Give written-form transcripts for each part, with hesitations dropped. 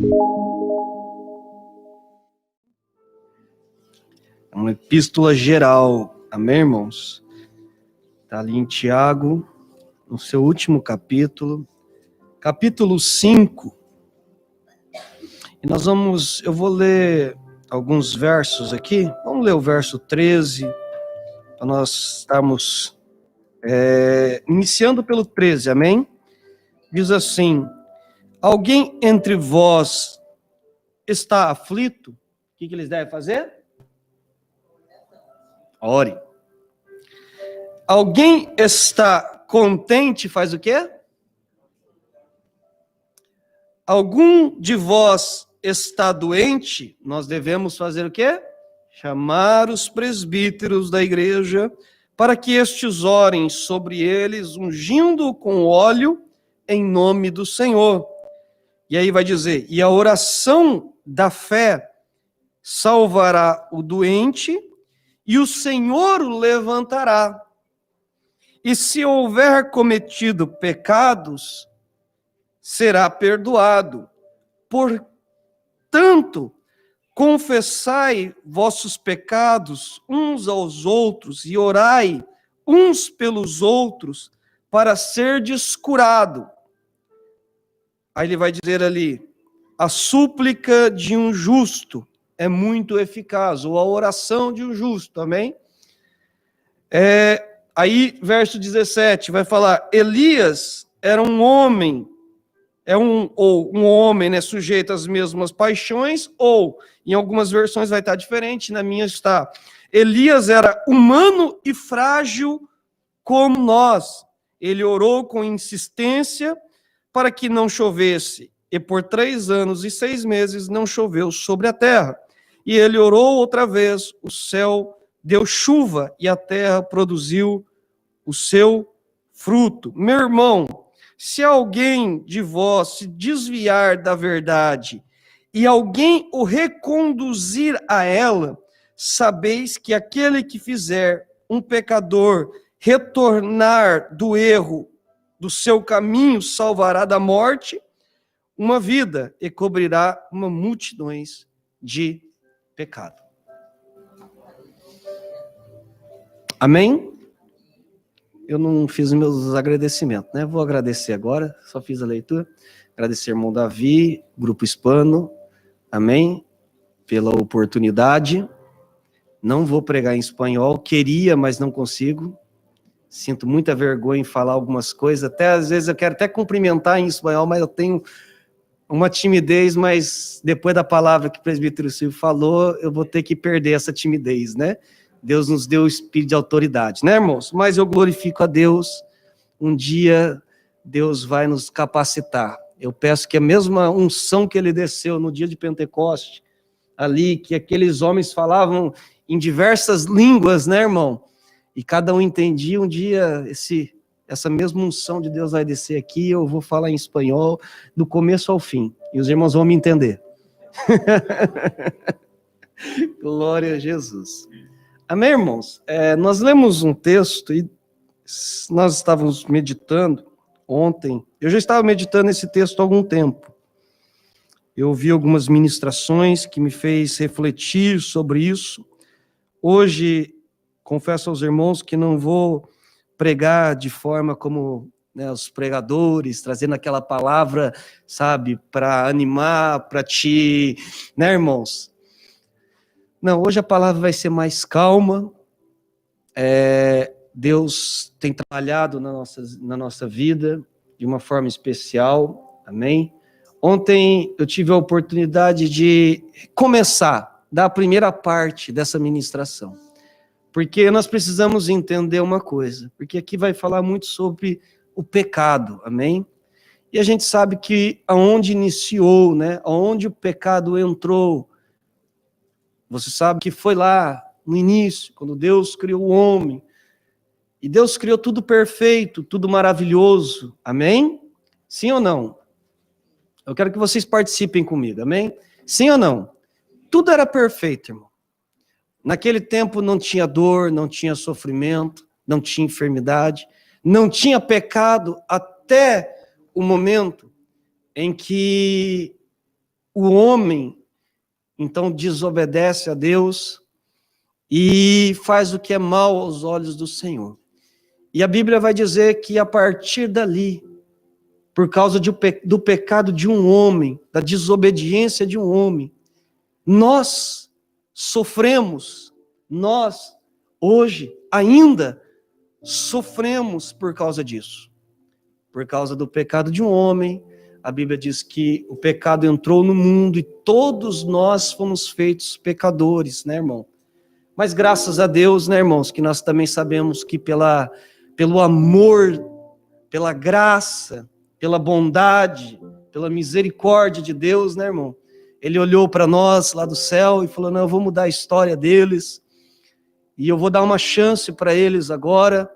É uma epístola geral, amém, irmãos? Está ali em Tiago, no seu último capítulo, capítulo 5. E eu vou ler alguns versos aqui. Vamos ler o verso 13, para nós estarmos iniciando pelo 13, amém? Diz assim: alguém entre vós está aflito? O que eles devem fazer? Ore. Alguém está contente, faz o quê? Algum de vós está doente? Nós devemos fazer o quê? Chamar os presbíteros da igreja, para que estes orem sobre eles, ungindo com óleo em nome do Senhor. E aí vai dizer: e a oração da fé salvará o doente, e o Senhor o levantará. E se houver cometido pecados, será perdoado. Portanto, confessai vossos pecados uns aos outros e orai uns pelos outros para serdes curado. Aí ele vai dizer ali: a súplica de um justo é muito eficaz, ou a oração de um justo, amém? Aí, verso 17, vai falar: Elias era um homem, um homem, né, sujeito às mesmas paixões, ou, em algumas versões vai estar diferente, na minha está: Elias era humano e frágil como nós. Ele orou com insistência para que não chovesse, e por 3 anos e 6 meses não choveu sobre a terra. E ele orou outra vez, o céu deu chuva e a terra produziu o seu fruto. Meu irmão, se alguém de vós se desviar da verdade e alguém o reconduzir a ela, sabeis que aquele que fizer um pecador retornar do erro do seu caminho salvará da morte uma vida e cobrirá uma multidões de pecado. Amém? Eu não fiz meus agradecimentos, né? Vou agradecer agora, só fiz a leitura. Agradecer ao irmão Davi, Grupo Hispano, amém? Pela oportunidade. Não vou pregar em espanhol, queria, mas não consigo. Sinto muita vergonha em falar algumas coisas, até às vezes eu quero até cumprimentar em espanhol, mas eu tenho uma timidez, mas depois da palavra que o presbítero Silvio falou, eu vou ter que perder essa timidez, né? Deus nos deu o espírito de autoridade, né, irmãos? Mas eu glorifico a Deus, um dia Deus vai nos capacitar. Eu peço que a mesma unção que ele desceu no dia de Pentecoste, ali, que aqueles homens falavam em diversas línguas, né, irmão? E cada um entendia, um dia essa mesma unção de Deus vai descer aqui, eu vou falar em espanhol, do começo ao fim, e os irmãos vão me entender. Glória a Jesus. Amém, irmãos? Nós lemos um texto e nós estávamos meditando ontem. Eu já estava meditando esse texto há algum tempo. Eu ouvi algumas ministrações que me fez refletir sobre isso. Hoje, confesso aos irmãos que não vou pregar de forma como, né, os pregadores, trazendo aquela palavra, sabe, para animar, para te... Né, irmãos? Não, hoje a palavra vai ser mais calma. Deus tem trabalhado na nossa vida de uma forma especial, amém? Ontem eu tive a oportunidade de começar, dar a primeira parte dessa ministração, porque nós precisamos entender uma coisa, porque aqui vai falar muito sobre o pecado, amém? E a gente sabe que aonde iniciou, né, aonde o pecado entrou, você sabe que foi lá no início, quando Deus criou o homem, e Deus criou tudo perfeito, tudo maravilhoso, amém? Sim ou não? Eu quero que vocês participem comigo, amém? Sim ou não? Tudo era perfeito, irmão. Naquele tempo não tinha dor, não tinha sofrimento, não tinha enfermidade, não tinha pecado, até o momento em que o homem, então, desobedece a Deus e faz o que é mal aos olhos do Senhor. E a Bíblia vai dizer que a partir dali, por causa do pecado de um homem, da desobediência de um homem, nós sofremos, nós hoje ainda sofremos por causa disso. Por causa do pecado de um homem, a Bíblia diz que o pecado entrou no mundo e todos nós fomos feitos pecadores, né, irmão? Mas graças a Deus, né, irmãos, que nós também sabemos que pelo amor, pela graça, pela bondade, pela misericórdia de Deus, né, irmão? Ele olhou para nós lá do céu e falou, não, eu vou mudar a história deles e eu vou dar uma chance para eles agora,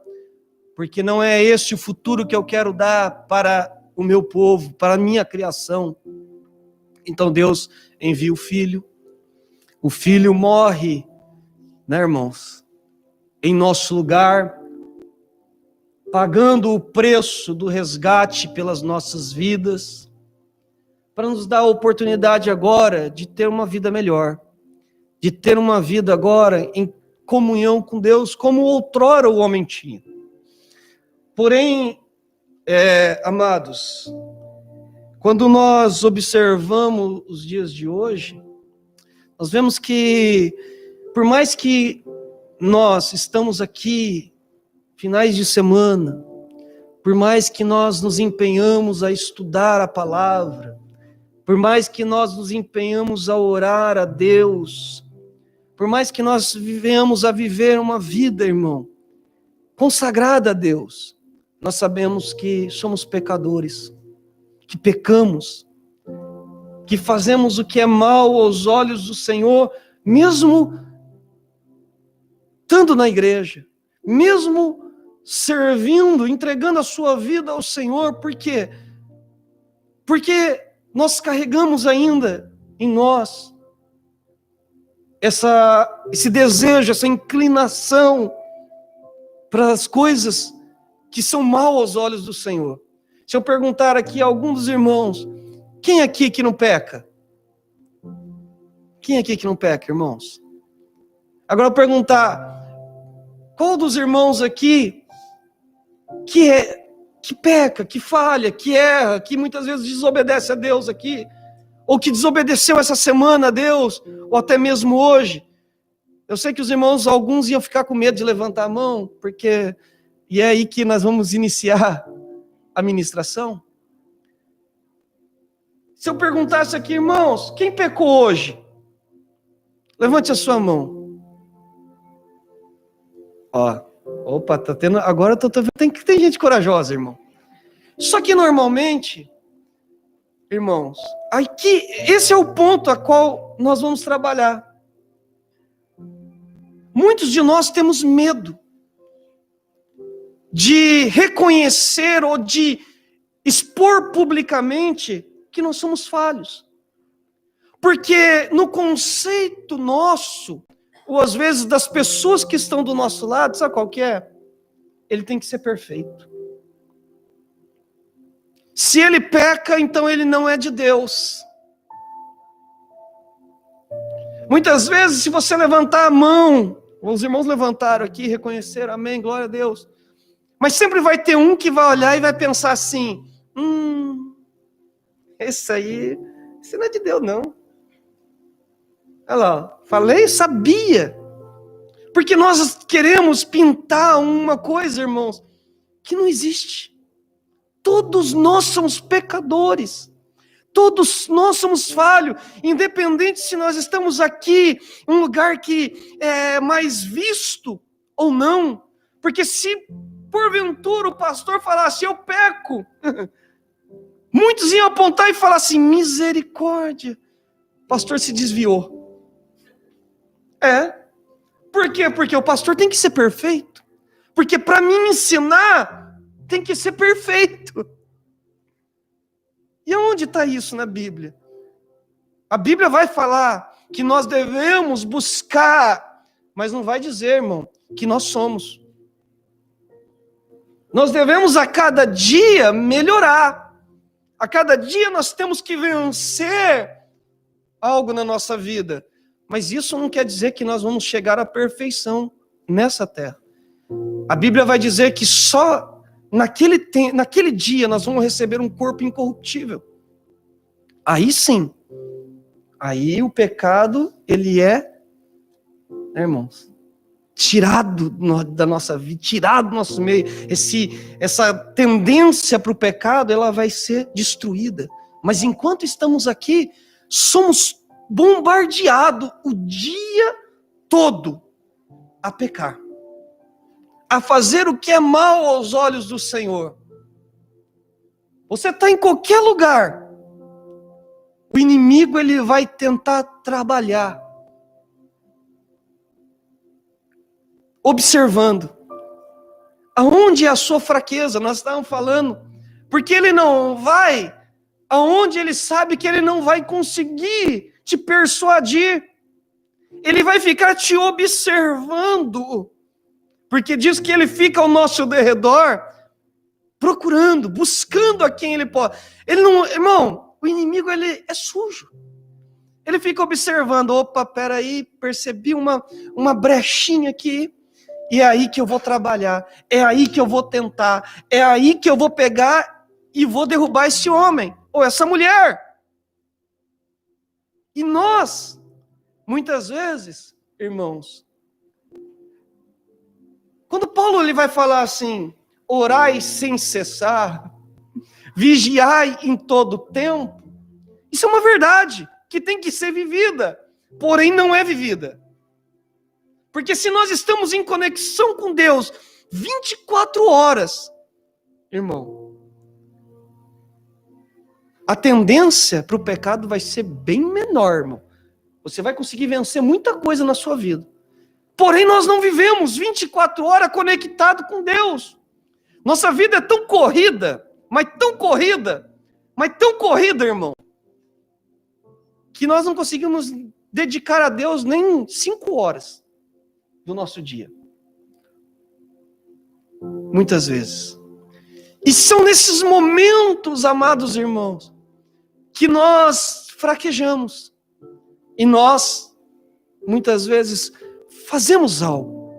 porque não é este o futuro que eu quero dar para o meu povo, para a minha criação. Então Deus envia o Filho morre, né, irmãos, em nosso lugar, pagando o preço do resgate pelas nossas vidas, para nos dar a oportunidade agora de ter uma vida melhor, de ter uma vida agora em comunhão com Deus, como outrora o homem tinha. Porém, amados, quando nós observamos os dias de hoje, nós vemos que, por mais que nós estamos aqui, finais de semana, por mais que nós nos empenhamos a estudar a palavra, por mais que nós nos empenhamos a orar a Deus, por mais que nós venhamos a viver uma vida, irmão, consagrada a Deus, nós sabemos que somos pecadores, que pecamos, que fazemos o que é mal aos olhos do Senhor, mesmo estando na igreja, mesmo servindo, entregando a sua vida ao Senhor. Por quê? Porque nós carregamos ainda em nós esse desejo, essa inclinação para as coisas que são mal aos olhos do Senhor. Se eu perguntar aqui a algum dos irmãos, quem aqui que não peca? Quem aqui que não peca, irmãos? Agora eu perguntar, qual dos irmãos aqui que peca, que falha, que erra, que muitas vezes desobedece a Deus aqui, ou que desobedeceu essa semana a Deus, ou até mesmo hoje? Eu sei que os irmãos, alguns iam ficar com medo de levantar a mão, e é aí que nós vamos iniciar a ministração. Se eu perguntasse aqui, irmãos, quem pecou hoje? Levante a sua mão. Opa, tá tendo. Agora eu tô vendo que tem gente corajosa, irmão. Só que normalmente, irmãos, aqui, esse é o ponto a qual nós vamos trabalhar. Muitos de nós temos medo de reconhecer ou de expor publicamente que nós somos falhos. Porque no conceito nosso, ou às vezes das pessoas que estão do nosso lado, sabe qual que é? Ele tem que ser perfeito. Se ele peca, então ele não é de Deus. Muitas vezes, se você levantar a mão, os irmãos levantaram aqui, reconheceram, amém, glória a Deus. Mas sempre vai ter um que vai olhar e vai pensar assim, esse não é de Deus, não. Olha lá, falei, sabia. Porque nós queremos pintar uma coisa, irmãos, que não existe. Todos nós somos pecadores. Todos nós somos falhos, independente se nós estamos aqui, em um lugar que é mais visto ou não. Porque se porventura o pastor falasse, eu peco, muitos iam apontar e falar assim, misericórdia, o pastor se desviou. Por quê? Porque o pastor tem que ser perfeito. Porque para me ensinar, tem que ser perfeito. E onde está isso na Bíblia? A Bíblia vai falar que nós devemos buscar, mas não vai dizer, irmão, que nós somos. Nós devemos a cada dia melhorar. A cada dia nós temos que vencer algo na nossa vida. Mas isso não quer dizer que nós vamos chegar à perfeição nessa terra. A Bíblia vai dizer que só naquele dia nós vamos receber um corpo incorruptível. Aí sim, aí o pecado, ele né, irmãos, tirado da nossa vida, tirado do nosso meio. Essa tendência para o pecado, ela vai ser destruída. Mas enquanto estamos aqui, somos bombardeados o dia todo a pecar, a fazer o que é mal aos olhos do Senhor. Você está em qualquer lugar, o inimigo ele vai tentar trabalhar, observando aonde é a sua fraqueza. Nós estávamos falando, porque ele não vai aonde ele sabe que ele não vai conseguir te persuadir. Ele vai ficar te observando, porque diz que ele fica ao nosso derredor, procurando, buscando a quem ele pode. Ele não, irmão, o inimigo ele é sujo. Ele fica observando, opa, peraí, percebi uma brechinha aqui, e é aí que eu vou trabalhar, é aí que eu vou tentar, é aí que eu vou pegar e vou derrubar esse homem, ou essa mulher. E nós, muitas vezes, irmãos, quando Paulo ele vai falar assim, orai sem cessar, vigiai em todo tempo, isso é uma verdade que tem que ser vivida, porém não é vivida. Porque se nós estamos em conexão com Deus 24 horas, irmão, a tendência para o pecado vai ser bem menor, irmão. Você vai conseguir vencer muita coisa na sua vida. Porém, nós não vivemos 24 horas conectado com Deus. Nossa vida é tão corrida, mas tão corrida, irmão, que nós não conseguimos dedicar a Deus nem 5 horas do nosso dia. Muitas vezes. E são nesses momentos, amados irmãos, que nós fraquejamos. E nós, muitas vezes, fazemos algo,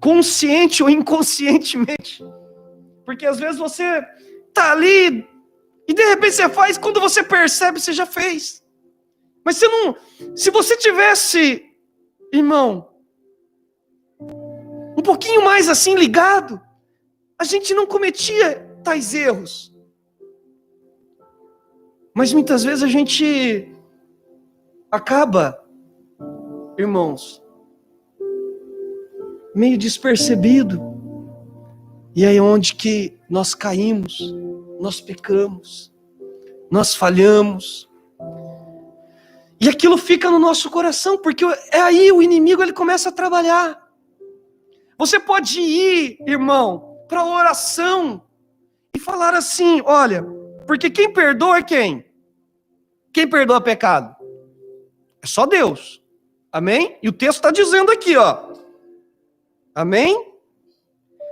consciente ou inconscientemente. Porque às vezes você está ali e de repente você faz, quando você percebe, você já fez. Mas você não, se você tivesse, irmão, um pouquinho mais assim ligado, a gente não cometia tais erros. Mas muitas vezes a gente acaba, irmãos, meio despercebido. E aí é onde que nós caímos, nós pecamos, nós falhamos. E aquilo fica no nosso coração, porque é aí o inimigo ele começa a trabalhar. Você pode ir, irmão, para a oração e falar assim, olha, porque quem perdoa é quem? Quem perdoa pecado? É só Deus. Amém? E o texto está dizendo aqui, ó. Amém?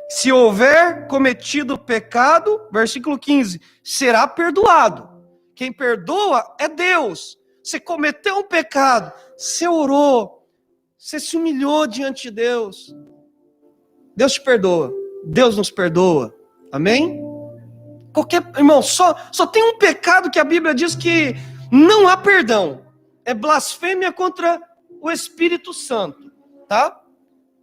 Se houver cometido pecado, versículo 15, será perdoado. Quem perdoa é Deus. Você cometeu um pecado, você orou, você se humilhou diante de Deus. Deus te perdoa. Deus nos perdoa. Amém? Irmão, só tem um pecado que a Bíblia diz que não há perdão. É blasfêmia contra o Espírito Santo. Tá?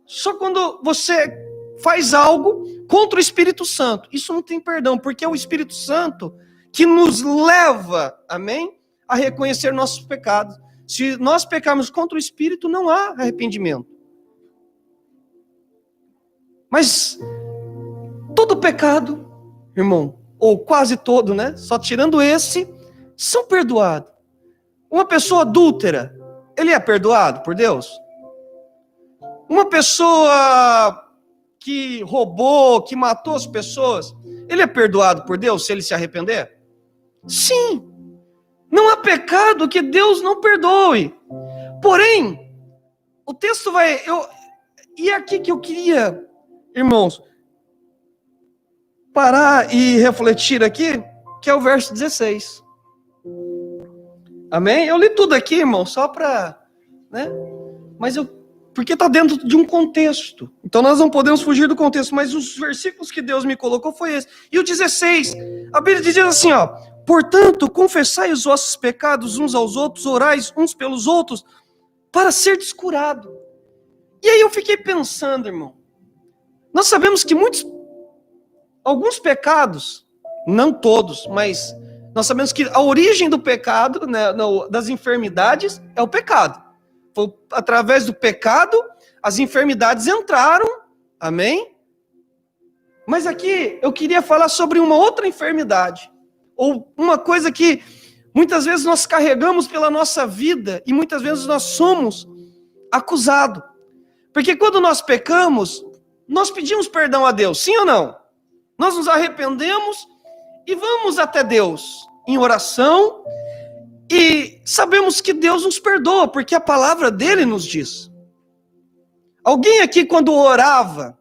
Só quando você faz algo contra o Espírito Santo. Isso não tem perdão, porque é o Espírito Santo que nos leva, amém, a reconhecer nossos pecados. Se nós pecarmos contra o Espírito, não há arrependimento. Mas todo pecado, irmão, ou quase todo, né? Só tirando esse, são perdoados. Uma pessoa adúltera, ele é perdoado por Deus? Uma pessoa que roubou, que matou as pessoas, ele é perdoado por Deus se ele se arrepender? Sim. Não há pecado que Deus não perdoe. Porém, o texto vai... E é aqui que eu queria, irmãos, parar e refletir aqui, que é o verso 16. Amém? Eu li tudo aqui, irmão, só para, né? Porque está dentro de um contexto. Então nós não podemos fugir do contexto, mas os versículos que Deus me colocou foi esse. E o 16, a Bíblia diz assim, ó: portanto, confessai os vossos pecados uns aos outros, orais uns pelos outros, para ser descurado. E aí eu fiquei pensando, irmão, nós sabemos que alguns pecados, não todos, mas nós sabemos que a origem do pecado, né, das enfermidades, é o pecado. Foi através do pecado, as enfermidades entraram, amém? Mas aqui eu queria falar sobre uma outra enfermidade, ou uma coisa que muitas vezes nós carregamos pela nossa vida, e muitas vezes nós somos acusados. Porque quando nós pecamos, nós pedimos perdão a Deus, sim ou não? Nós nos arrependemos e vamos até Deus em oração, e sabemos que Deus nos perdoa, porque a palavra dele nos diz. Alguém aqui quando orava,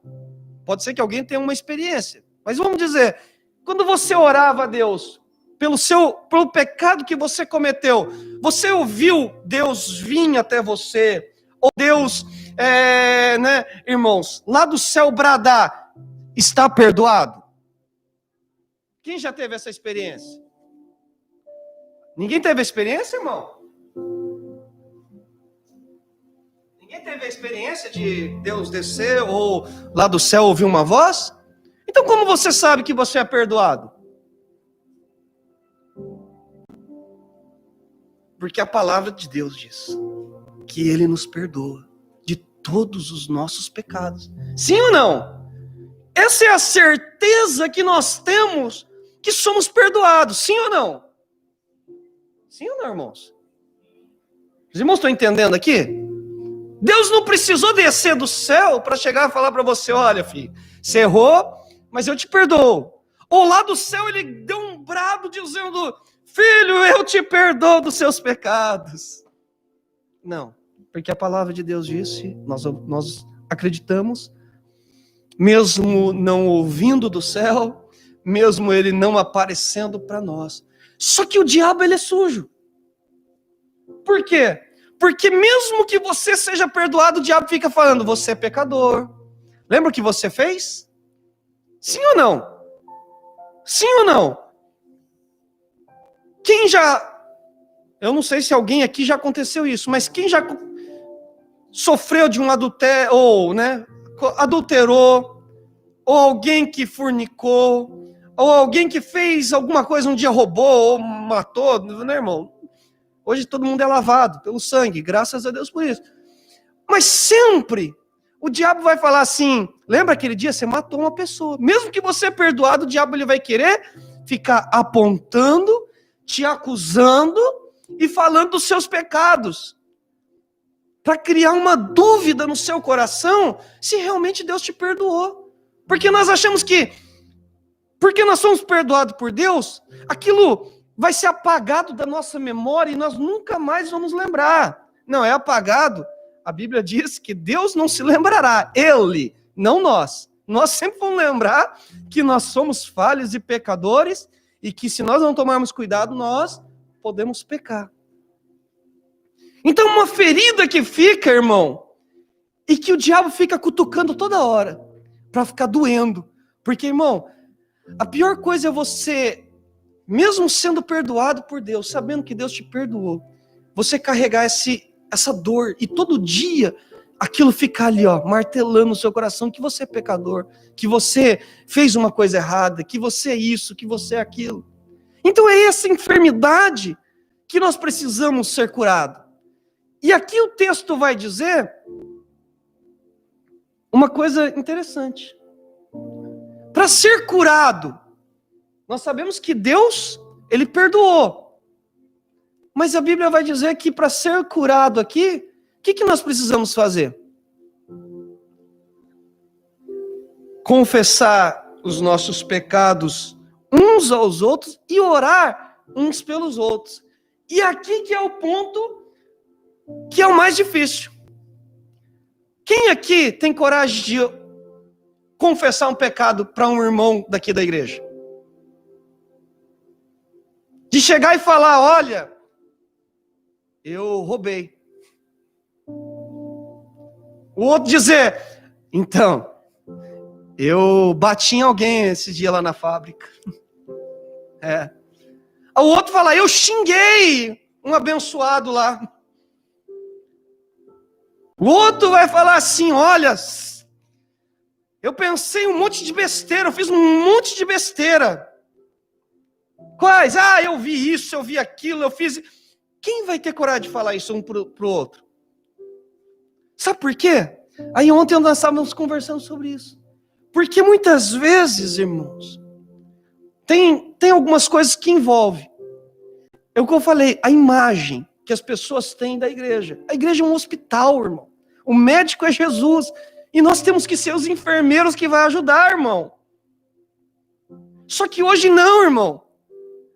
pode ser que alguém tenha uma experiência, mas vamos dizer, quando você orava a Deus, pelo pecado que você cometeu, você ouviu Deus vir até você, ou Deus, irmãos, lá do céu bradar, está perdoado? Quem já teve essa experiência? Ninguém teve a experiência, irmão? Ninguém teve a experiência de Deus descer ou lá do céu ouvir uma voz? Então como você sabe que você é perdoado? Porque a palavra de Deus diz que Ele nos perdoa de todos os nossos pecados. Sim ou não? Essa é a certeza que nós temos que somos perdoados. Sim ou não? Sim ou não, irmãos? Os irmãos estão entendendo aqui? Deus não precisou descer do céu para chegar e falar para você: olha, filho, você errou, mas eu te perdoo. Ou lá do céu ele deu um brado dizendo: filho, eu te perdoo dos seus pecados. Não, porque a palavra de Deus disse, nós acreditamos, mesmo não ouvindo do céu, mesmo ele não aparecendo para nós. Só que o diabo, ele é sujo. Por quê? Porque mesmo que você seja perdoado, o diabo fica falando: você é pecador. Lembra o que você fez? Sim ou não? Sim ou não? Eu não sei se alguém aqui já aconteceu isso, mas quem já sofreu de um adultério, ou, adulterou, ou alguém que fornicou, ou alguém que fez alguma coisa, um dia roubou, ou matou, né, irmão? Hoje todo mundo é lavado pelo sangue, graças a Deus por isso. Mas sempre o diabo vai falar assim: lembra aquele dia você matou uma pessoa? Mesmo que você é perdoado, o diabo ele vai querer ficar apontando, te acusando e falando dos seus pecados, para criar uma dúvida no seu coração se realmente Deus te perdoou. Porque nós achamos que, porque nós somos perdoados por Deus, aquilo vai ser apagado da nossa memória e nós nunca mais vamos lembrar. Não, é apagado. A Bíblia diz que Deus não se lembrará, Ele, não nós. Nós sempre vamos lembrar que nós somos falhos e pecadores e que se nós não tomarmos cuidado, nós podemos pecar. Então uma ferida que fica, irmão, e que o diabo fica cutucando toda hora, para ficar doendo. Porque, irmão, a pior coisa é você, mesmo sendo perdoado por Deus, sabendo que Deus te perdoou, você carregar essa dor e todo dia aquilo ficar ali, martelando no seu coração que você é pecador, que você fez uma coisa errada, que você é isso, que você é aquilo. Então é essa enfermidade que nós precisamos ser curados. E aqui o texto vai dizer uma coisa interessante. Para ser curado, nós sabemos que Deus, Ele perdoou. Mas a Bíblia vai dizer que para ser curado aqui, o que nós precisamos fazer? Confessar os nossos pecados uns aos outros e orar uns pelos outros. E aqui que é o ponto que é o mais difícil. Quem aqui tem coragem de confessar um pecado para um irmão daqui da igreja? De chegar e falar: olha, eu roubei. O outro dizer, então, eu bati em alguém esse dia lá na fábrica. O outro falar, eu xinguei um abençoado lá. O outro vai falar assim, olha, eu pensei um monte de besteira, eu fiz um monte de besteira. Quais? Eu vi isso, eu vi aquilo, eu fiz... Quem vai ter coragem de falar isso um pro outro? Sabe por quê? Aí ontem nós estávamos conversando sobre isso. Porque muitas vezes, irmãos, tem algumas coisas que envolvem. É o que eu falei, a imagem que as pessoas têm da igreja. A igreja é um hospital, irmão. O médico é Jesus. E nós temos que ser os enfermeiros que vai ajudar, irmão. Só que hoje não, irmão.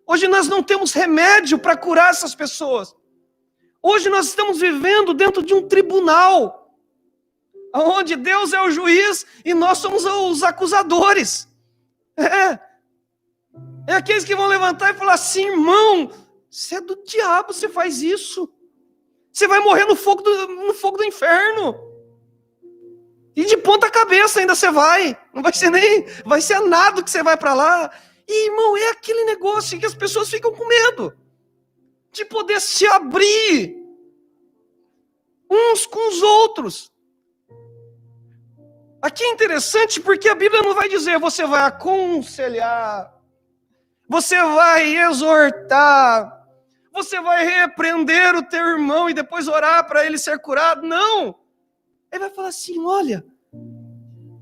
Hoje nós não temos remédio para curar essas pessoas. Hoje nós estamos vivendo dentro de um tribunal, onde Deus é o juiz e nós somos os acusadores. É aqueles que vão levantar e falar assim, irmão, você é do diabo, você faz isso. Você vai morrer no fogo do inferno. E de ponta cabeça ainda você vai. Não vai ser nem, vai ser nada que você vai para lá. E, irmão, é aquele negócio que as pessoas ficam com medo de poder se abrir uns com os outros. Aqui é interessante porque a Bíblia não vai dizer você vai aconselhar, você vai exortar, você vai repreender o teu irmão e depois orar para ele ser curado. Não! Ele vai falar assim, olha,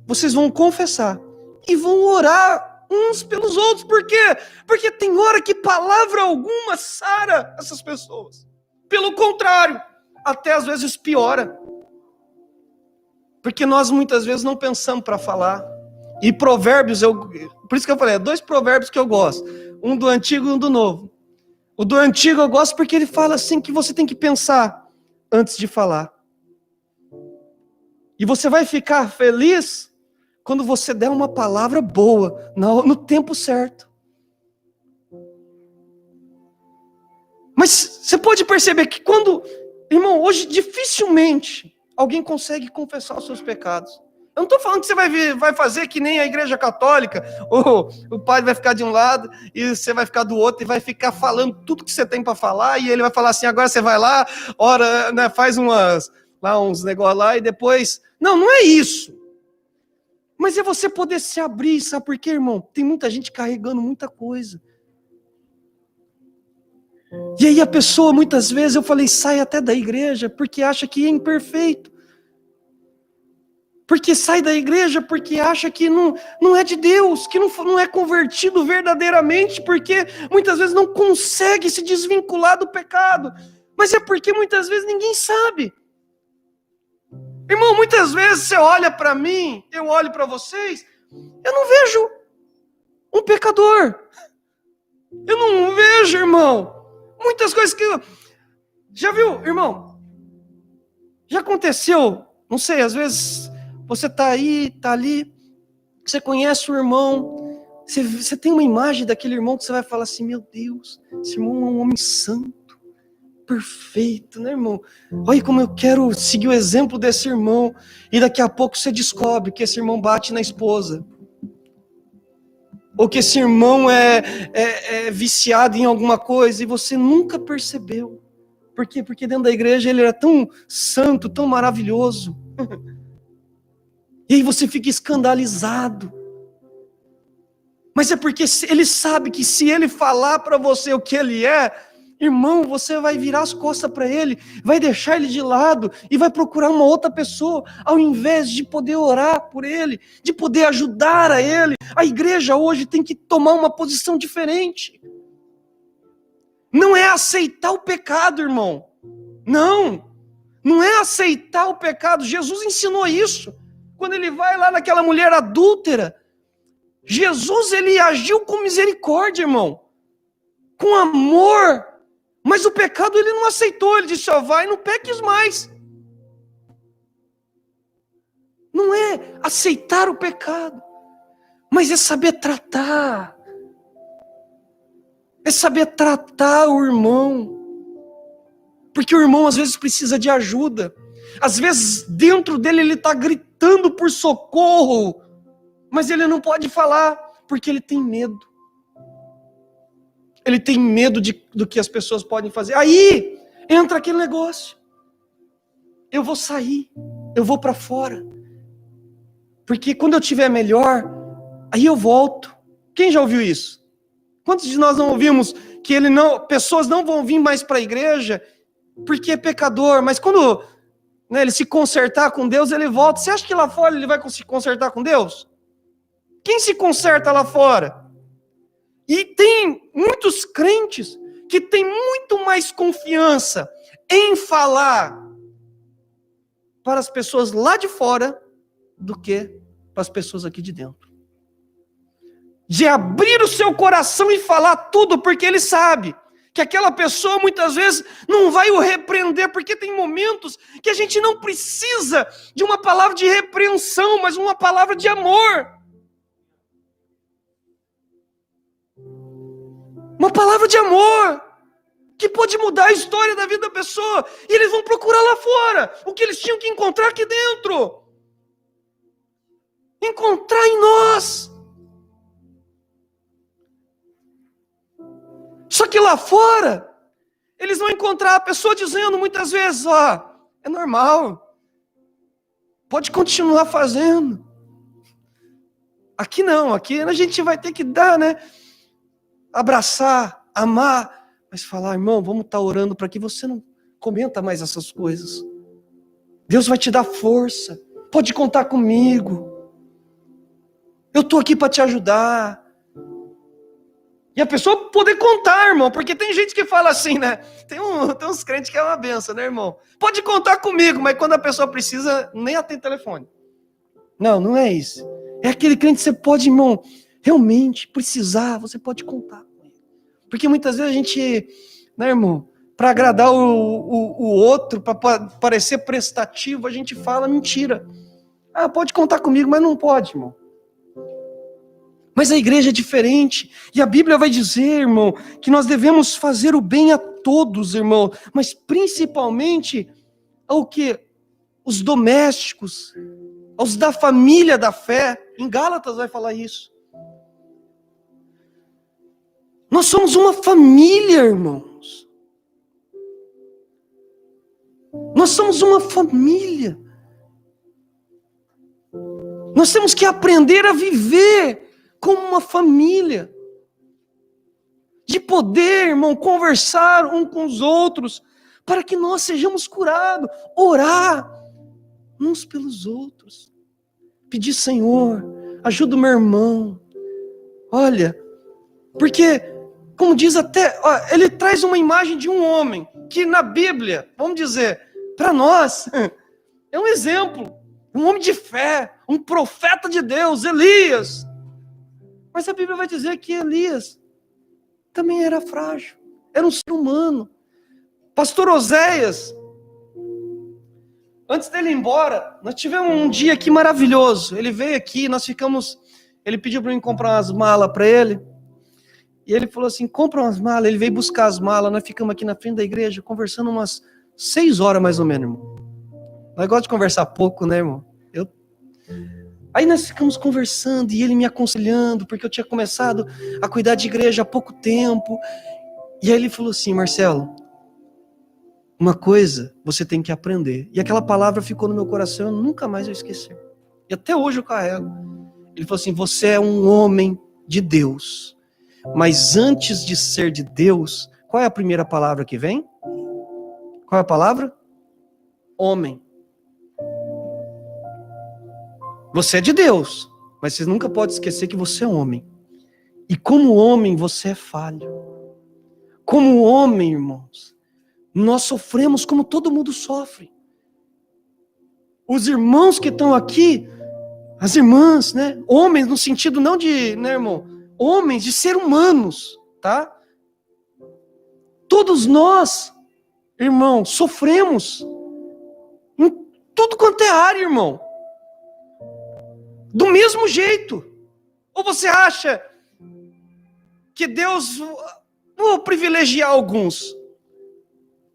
vocês vão confessar e vão orar uns pelos outros. Por quê? Porque tem hora que palavra alguma sara essas pessoas. Pelo contrário, até às vezes piora. Porque nós muitas vezes não pensamos para falar. E provérbios, por isso que eu falei, 2 provérbios que eu gosto. Um do antigo e um do novo. O do antigo eu gosto porque ele fala assim que você tem que pensar antes de falar. E você vai ficar feliz quando você der uma palavra boa, no tempo certo. Mas você pode perceber que quando, irmão, hoje dificilmente alguém consegue confessar os seus pecados. Eu não estou falando que você vai fazer que nem a igreja católica, ou o padre vai ficar de um lado e você vai ficar do outro e vai ficar falando tudo que você tem para falar e ele vai falar assim, agora você vai lá, ora, né, faz uns negócios lá e depois... Não é isso. Mas é você poder se abrir, sabe por quê, irmão? Tem muita gente carregando muita coisa. E aí a pessoa, muitas vezes, eu falei, sai até da igreja, porque acha que é imperfeito. Porque sai da igreja porque acha que não é de Deus, que não é convertido verdadeiramente, porque muitas vezes não consegue se desvincular do pecado. Mas é porque muitas vezes ninguém sabe. Irmão, muitas vezes você olha para mim, eu olho para vocês, eu não vejo um pecador. Eu não vejo, irmão, muitas coisas que... Já viu, irmão? Já aconteceu, não sei, às vezes você tá aí, tá ali, você conhece o irmão, você tem uma imagem daquele irmão que você vai falar assim, meu Deus, esse irmão é um homem santo. Perfeito, né, irmão? Olha como eu quero seguir o exemplo desse irmão. E daqui a pouco você descobre que esse irmão bate na esposa. Ou que esse irmão é viciado em alguma coisa e você nunca percebeu. Por quê? Porque dentro da igreja ele era tão santo, tão maravilhoso. E aí você fica escandalizado. Mas é porque ele sabe que se ele falar para você o que ele é, irmão, você vai virar as costas para ele, vai deixar ele de lado e vai procurar uma outra pessoa, ao invés de poder orar por ele, de poder ajudar a ele. A igreja hoje tem que tomar uma posição diferente. Não é aceitar o pecado, irmão. Não é aceitar o pecado. Jesus ensinou isso. Quando ele vai lá naquela mulher adúltera, Jesus, ele agiu com misericórdia, irmão. Com amor. Mas o pecado ele não aceitou, ele disse, vai, não peques mais. Não é aceitar o pecado, mas é saber tratar. É saber tratar o irmão. Porque o irmão às vezes precisa de ajuda. Às vezes dentro dele ele está gritando por socorro, mas ele não pode falar, porque ele tem medo. Ele tem medo do que as pessoas podem fazer. Aí entra aquele negócio. Eu vou sair, eu vou para fora. Porque quando eu estiver melhor, aí eu volto. Quem já ouviu isso? Quantos de nós não ouvimos que pessoas não vão vir mais para a igreja porque é pecador, mas quando ele se consertar com Deus, ele volta. Você acha que lá fora ele vai se consertar com Deus? Quem se conserta lá fora? E tem muitos crentes que têm muito mais confiança em falar para as pessoas lá de fora do que para as pessoas aqui de dentro. De abrir o seu coração e falar tudo, porque ele sabe que aquela pessoa muitas vezes não vai o repreender, porque tem momentos que a gente não precisa de uma palavra de repreensão, mas uma palavra de amor. Uma palavra de amor, que pode mudar a história da vida da pessoa, e eles vão procurar lá fora o que eles tinham que encontrar aqui dentro. Encontrar em nós. Só que lá fora, eles vão encontrar a pessoa dizendo muitas vezes, é normal, pode continuar fazendo. Aqui não, aqui a gente vai ter que dar, abraçar, amar, mas falar, irmão, vamos estar orando para que você não cometa mais essas coisas. Deus vai te dar força, pode contar comigo. Eu estou aqui para te ajudar. E a pessoa poder contar, irmão, porque tem gente que fala assim, tem uns crentes que é uma benção, irmão? Pode contar comigo, mas quando a pessoa precisa, nem atende telefone. Não é isso. É aquele crente que você pode, irmão, realmente precisar, você pode contar com ele. Porque muitas vezes a gente, irmão, para agradar o outro, para parecer prestativo, a gente fala mentira. Pode contar comigo, mas não pode, irmão. Mas a igreja é diferente, e a Bíblia vai dizer, irmão, que nós devemos fazer o bem a todos, irmão, mas principalmente ao que? Os domésticos, aos da família da fé. Em Gálatas vai falar isso. Nós somos uma família, irmãos. Nós somos uma família. Nós temos que aprender a viver como uma família, de poder, irmão, conversar um com os outros, para que nós sejamos curados, orar uns pelos outros, pedir, Senhor, ajuda o meu irmão, olha, porque, como diz até, ele traz uma imagem de um homem, que na Bíblia, vamos dizer, para nós, é um exemplo, um homem de fé, um profeta de Deus, Elias. Mas a Bíblia vai dizer que Elias também era frágil, era um ser humano. Pastor Oséias, antes dele ir embora, nós tivemos um dia aqui maravilhoso. Ele veio aqui, ele pediu para mim comprar umas malas para ele, e ele falou assim, compra umas malas. Ele veio buscar as malas, nós ficamos aqui na frente da igreja, conversando umas 6 horas mais ou menos, irmão. Nós gostamos de conversar pouco, irmão? Aí nós ficamos conversando e ele me aconselhando, porque eu tinha começado a cuidar de igreja há pouco tempo. E aí ele falou assim, Marcelo, uma coisa você tem que aprender. E aquela palavra ficou no meu coração, eu nunca mais vou esquecer. E até hoje eu carrego. Ele falou assim, você é um homem de Deus. Mas antes de ser de Deus, qual é a primeira palavra que vem? Qual é a palavra? Homem. Você é de Deus, mas você nunca pode esquecer que você é homem. E como homem, você é falho. Como homem, irmãos, nós sofremos como todo mundo sofre. Os irmãos que estão aqui, as irmãs, homens no sentido não de, irmão, homens de ser humanos, tá? Todos nós, irmão, sofremos em tudo quanto é área, irmão. Do mesmo jeito. Ou você acha que Deus, vou privilegiar alguns?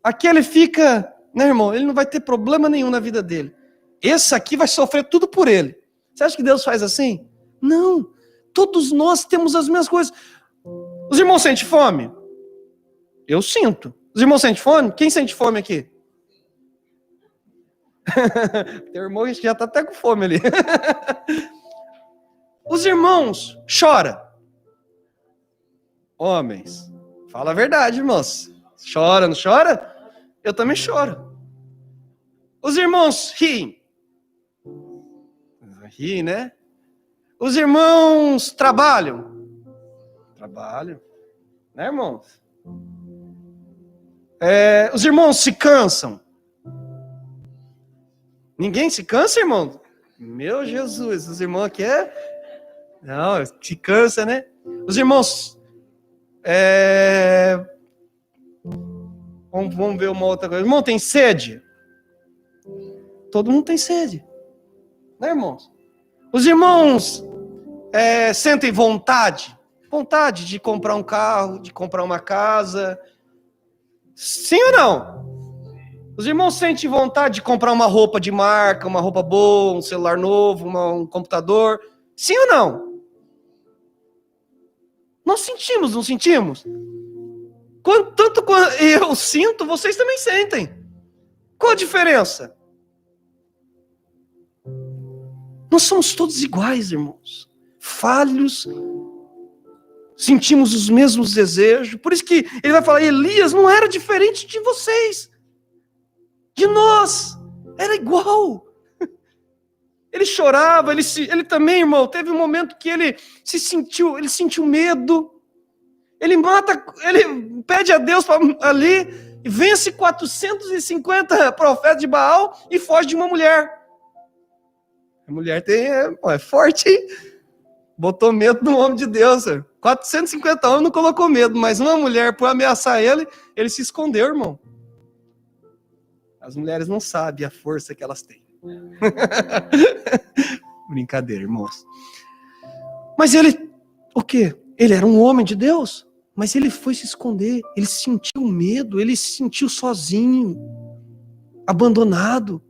Aquele fica, né, irmão, ele não vai ter problema nenhum na vida dele. Esse aqui vai sofrer tudo por ele. Você acha que Deus faz assim? Não. Todos nós temos as mesmas coisas. Os irmãos sentem fome? Eu sinto. Os irmãos sentem fome? Quem sente fome aqui? Teu irmão já está até com fome ali. Os irmãos choram? Homens, fala a verdade, irmãos. Chora, não chora? Eu também choro. Os irmãos riem? Riem, né? Os irmãos trabalham? Trabalham. Né, irmãos? Os irmãos se cansam? Ninguém se cansa, irmão? Meu Jesus, os irmãos aqui não, se cansa, né? Os irmãos... Vamos ver uma outra coisa. Irmão, tem sede? Todo mundo tem sede. Né, irmãos? Os irmãos sentem vontade? Vontade de comprar um carro, de comprar uma casa? Sim ou não? Os irmãos sentem vontade de comprar uma roupa de marca, uma roupa boa, um celular novo, um computador? Sim ou não? Nós sentimos, não sentimos? Tanto quanto eu sinto, vocês também sentem. Qual a diferença? Nós somos todos iguais, irmãos. Falhos. Sentimos os mesmos desejos. Por isso que ele vai falar, Elias não era diferente de vocês. De nós. Era igual. Ele chorava, ele também, irmão, teve um momento que ele sentiu medo. Ele pede a Deus ali, vence 450 profetas de Baal e foge de uma mulher. A mulher é forte, hein? Botou medo no homem de Deus. 450 homens não colocou medo, mas uma mulher, por ameaçar ele se escondeu, irmão. As mulheres não sabem a força que elas têm. Brincadeira, irmãos. Mas ele, o quê? Ele era um homem de Deus, mas ele foi se esconder. Ele sentiu medo, ele se sentiu sozinho, abandonado.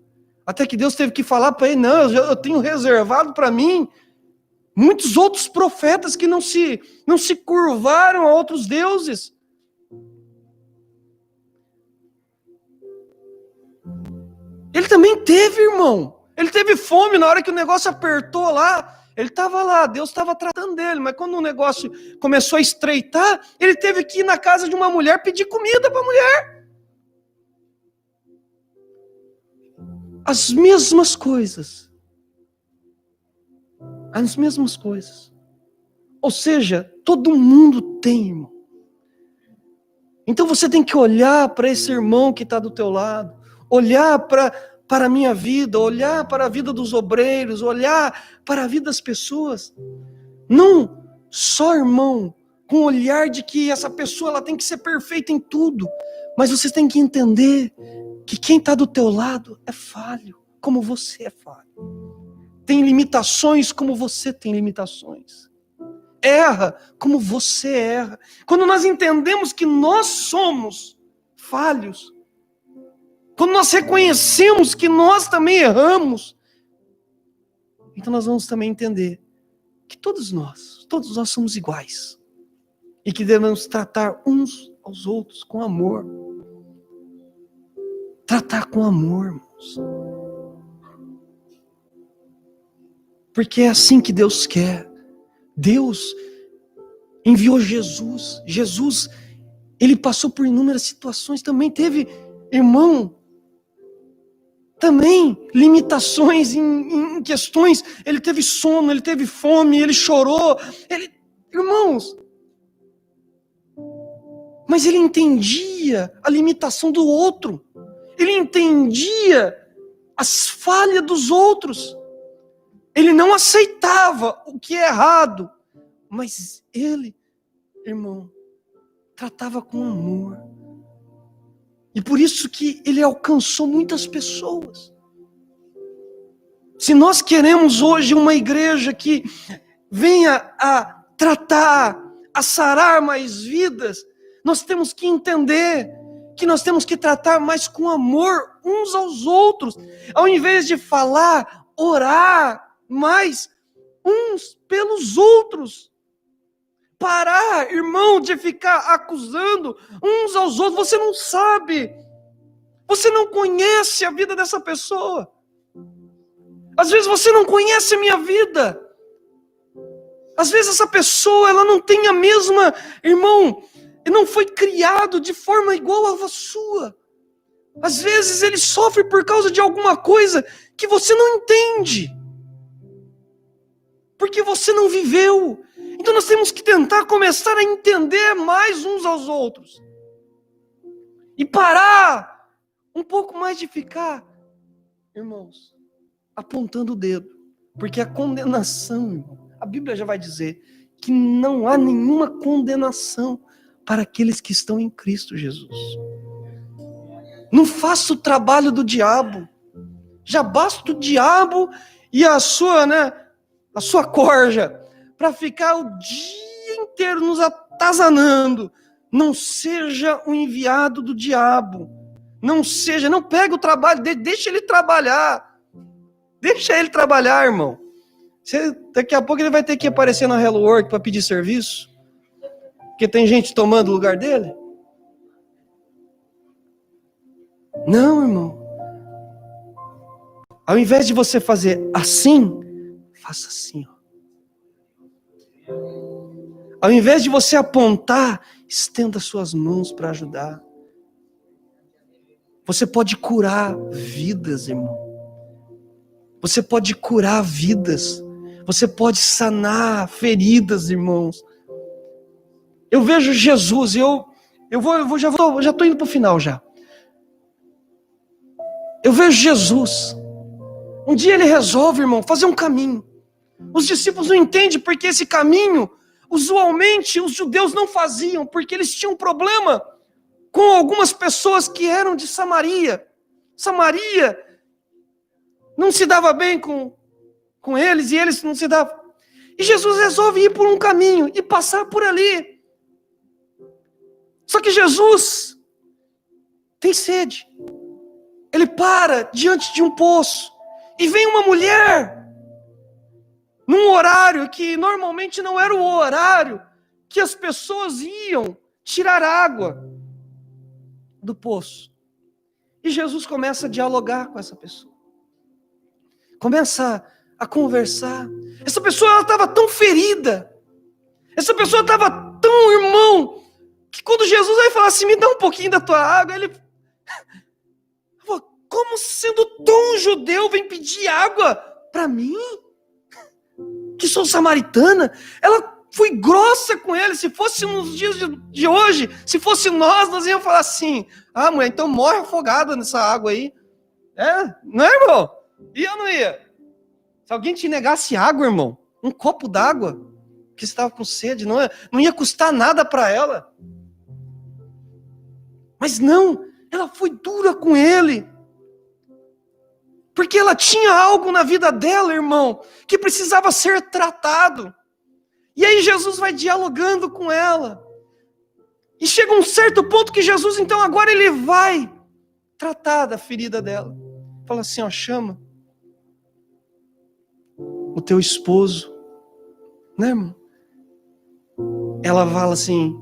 Até que Deus teve que falar para ele, não, eu tenho reservado para mim muitos outros profetas que não se curvaram a outros deuses. Ele também teve, irmão. Ele teve fome na hora que o negócio apertou lá. Ele estava lá, Deus estava tratando dele. Mas quando o negócio começou a estreitar, ele teve que ir na casa de uma mulher pedir comida para a mulher. As mesmas coisas. As mesmas coisas. Ou seja, todo mundo tem, irmão. Então você tem que olhar para esse irmão que está do teu lado. Olhar para a minha vida, olhar para a vida dos obreiros, olhar para a vida das pessoas. Não só, irmão, com o olhar de que essa pessoa ela tem que ser perfeita em tudo. Mas você tem que entender que quem está do teu lado é falho, como você é falho. Tem limitações como você tem limitações. Erra como você erra. Quando nós entendemos que nós somos falhos, quando nós reconhecemos que nós também erramos, então nós vamos também entender que todos nós somos iguais. E que devemos tratar uns aos outros com amor. Tratar com amor, irmãos. Porque é assim que Deus quer. Deus enviou Jesus. Jesus, ele passou por inúmeras situações. Também teve, irmão, também limitações em questões. Ele teve sono, ele teve fome, ele chorou. Irmãos, mas ele entendia a limitação do outro. Ele entendia as falhas dos outros. Ele não aceitava o que é errado. Mas ele, irmão, tratava com amor. E por isso que ele alcançou muitas pessoas. Se nós queremos hoje uma igreja que venha a tratar, a sarar mais vidas, nós temos que entender que nós temos que tratar mais com amor uns aos outros, ao invés de falar, orar mais uns pelos outros. Parar, irmão, de ficar acusando uns aos outros. Você não sabe, você não conhece a vida dessa pessoa. Às vezes você não conhece a minha vida. Às vezes essa pessoa, ela não tem a mesma, irmão, não foi criado de forma igual à sua. Às vezes ele sofre por causa de alguma coisa que você não entende, porque você não viveu. Então nós temos que tentar começar a entender mais uns aos outros. E parar um pouco mais de ficar, irmãos, apontando o dedo. Porque a condenação, a Bíblia já vai dizer que não há nenhuma condenação para aqueles que estão em Cristo Jesus. Não faça o trabalho do diabo. Já basta o diabo e a sua corja para ficar o dia inteiro nos atazanando. Não seja um enviado do diabo. Não pega o trabalho dele, deixa ele trabalhar. Deixa ele trabalhar, irmão. Daqui a pouco ele vai ter que aparecer na Hello Work para pedir serviço. Porque tem gente tomando o lugar dele. Não, irmão. Ao invés de você fazer assim, faça assim, ó. Ao invés de você apontar, estenda suas mãos para ajudar. Você pode curar vidas, irmão. Você pode curar vidas. Você pode sanar feridas, irmãos. Eu vejo Jesus, já estou indo para o final já. Eu vejo Jesus. Um dia ele resolve, irmão, fazer um caminho. Os discípulos não entendem porque esse caminho, usualmente, os judeus não faziam, porque eles tinham um problema com algumas pessoas que eram de Samaria. Samaria não se dava bem com eles e eles não se davam. E Jesus resolve ir por um caminho e passar por ali. Só que Jesus tem sede. Ele para diante de um poço e vem uma mulher num horário que normalmente não era o horário que as pessoas iam tirar água do poço. E Jesus começa a dialogar com essa pessoa. Começa a conversar. Essa pessoa estava tão ferida. Essa pessoa estava tão, irmão, que quando Jesus vai falar assim, me dá um pouquinho da tua água, ele falou, como sendo tão judeu vem pedir água para mim? Que sou samaritana? Ela foi grossa com ele. Se fosse nos dias de hoje, se fosse nós íamos falar assim, mulher, então morre afogada nessa água aí. Não é, irmão? Ia ou não ia? Se alguém te negasse água, irmão, um copo d'água, que você estava com sede, não ia custar nada para ela. Mas não, ela foi dura com ele. Porque ela tinha algo na vida dela, irmão, que precisava ser tratado. E aí Jesus vai dialogando com ela. E chega um certo ponto que Jesus, então, agora ele vai tratar da ferida dela. Fala assim, chama o teu esposo. Né, irmão? Ela fala assim,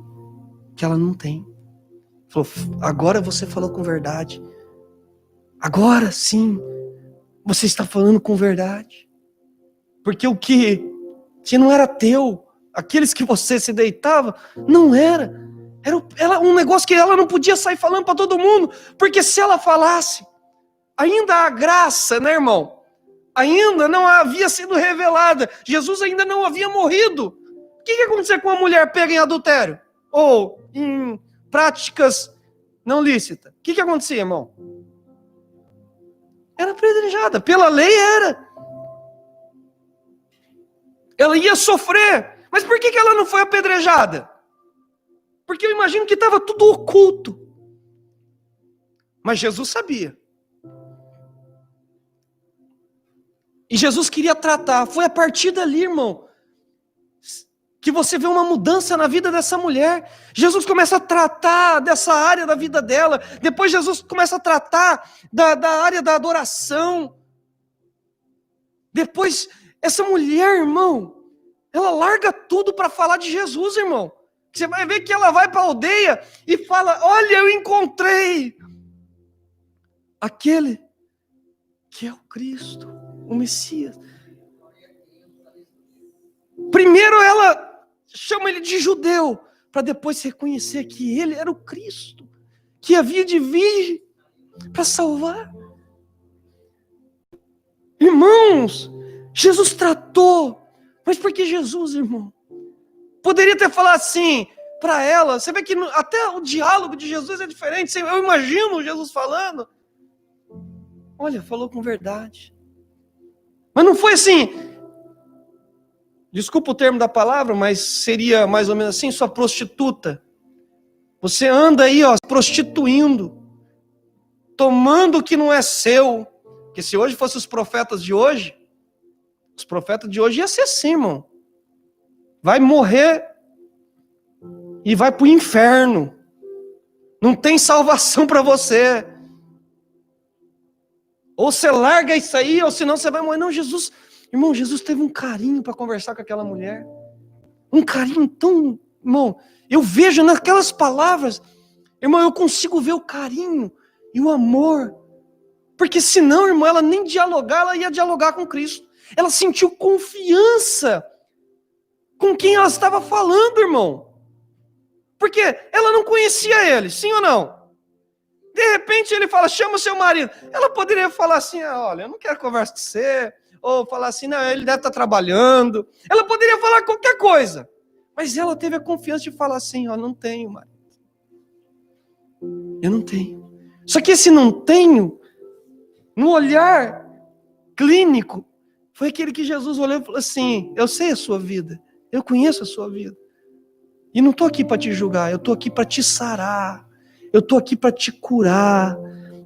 que ela não tem. Falou, agora você falou com verdade. Agora sim. Você está falando com verdade. Porque o que não era teu, aqueles que você se deitava, não era. Era um negócio que ela não podia sair falando para todo mundo. Porque se ela falasse, ainda a graça, né, irmão? Ainda não havia sido revelada. Jesus ainda não havia morrido. O que acontecia com uma mulher pega em adultério? Ou em práticas não lícitas? O que acontecia, irmão? Era apedrejada, pela lei era. Ela ia sofrer. Mas por que ela não foi apedrejada? Porque eu imagino que estava tudo oculto. Mas Jesus sabia. E Jesus queria tratar. Foi a partir dali, irmão, que você vê uma mudança na vida dessa mulher. Jesus começa a tratar dessa área da vida dela. Depois Jesus começa a tratar da área da adoração. Depois, essa mulher, irmão, ela larga tudo para falar de Jesus, irmão. Você vai ver que ela vai para a aldeia e fala: olha, eu encontrei aquele que é o Cristo, o Messias. Primeiro ela chama ele de judeu, para depois reconhecer que ele era o Cristo, que havia de vir para salvar. Irmãos, Jesus tratou, mas por que Jesus, irmão? Poderia ter falado assim para ela. Você vê que até o diálogo de Jesus é diferente. Eu imagino Jesus falando: olha, falou com verdade. Mas não foi assim, desculpa o termo da palavra, mas seria mais ou menos assim: sua prostituta. Você anda aí, ó, prostituindo, tomando o que não é seu. Porque se hoje fossem os profetas de hoje ia ser assim, irmão. Vai morrer e vai para o inferno. Não tem salvação para você. Ou você larga isso aí, ou senão você vai morrer. Não, Jesus, irmão, Jesus teve um carinho para conversar com aquela mulher. Um carinho tão, irmão, eu vejo naquelas palavras, irmão, eu consigo ver o carinho e o amor. Porque senão, irmão, ela nem dialogar, ela ia dialogar com Cristo. Ela sentiu confiança com quem ela estava falando, irmão. Porque ela não conhecia ele, sim ou não? De repente ele fala: chama o seu marido. Ela poderia falar assim: olha, eu não quero conversar com você. Ou falar assim: não, ele deve estar trabalhando. Ela poderia falar qualquer coisa. Mas ela teve a confiança de falar assim: ó, não tenho marido. Eu não tenho. Só que esse não tenho, no olhar clínico, foi aquele que Jesus olhou e falou assim: eu sei a sua vida. Eu conheço a sua vida. E não estou aqui para te julgar, eu estou aqui para te sarar. Eu estou aqui para te curar.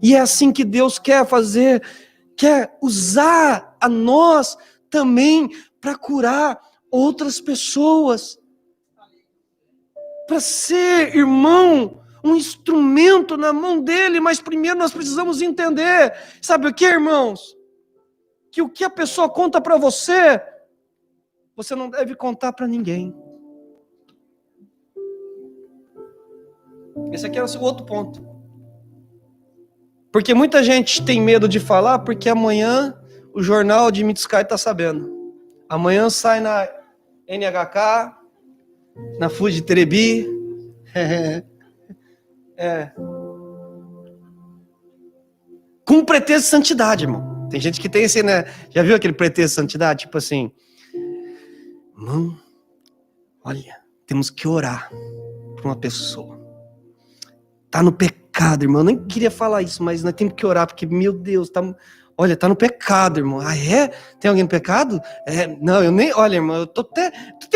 E é assim que Deus quer fazer, quer usar a nós também para curar outras pessoas. Para ser, irmão, um instrumento na mão dele. Mas primeiro nós precisamos entender, sabe o que, irmãos? Que o que a pessoa conta para você, você não deve contar para ninguém. Esse aqui é o outro ponto. Porque muita gente tem medo de falar, porque amanhã o jornal de Mitskai está sabendo. Amanhã sai na NHK, na Fuji Terebi. Com pretexto de santidade, irmão. Tem gente que tem esse, né? Já viu aquele pretexto de santidade? Tipo assim: irmão, olha, temos que orar por uma pessoa. Tá no pecado, irmão. Eu nem queria falar isso, mas nós temos que orar, porque, meu Deus, olha, tá no pecado, irmão. Ah, é? Tem alguém no pecado? Não, eu nem, olha, irmão, eu tô até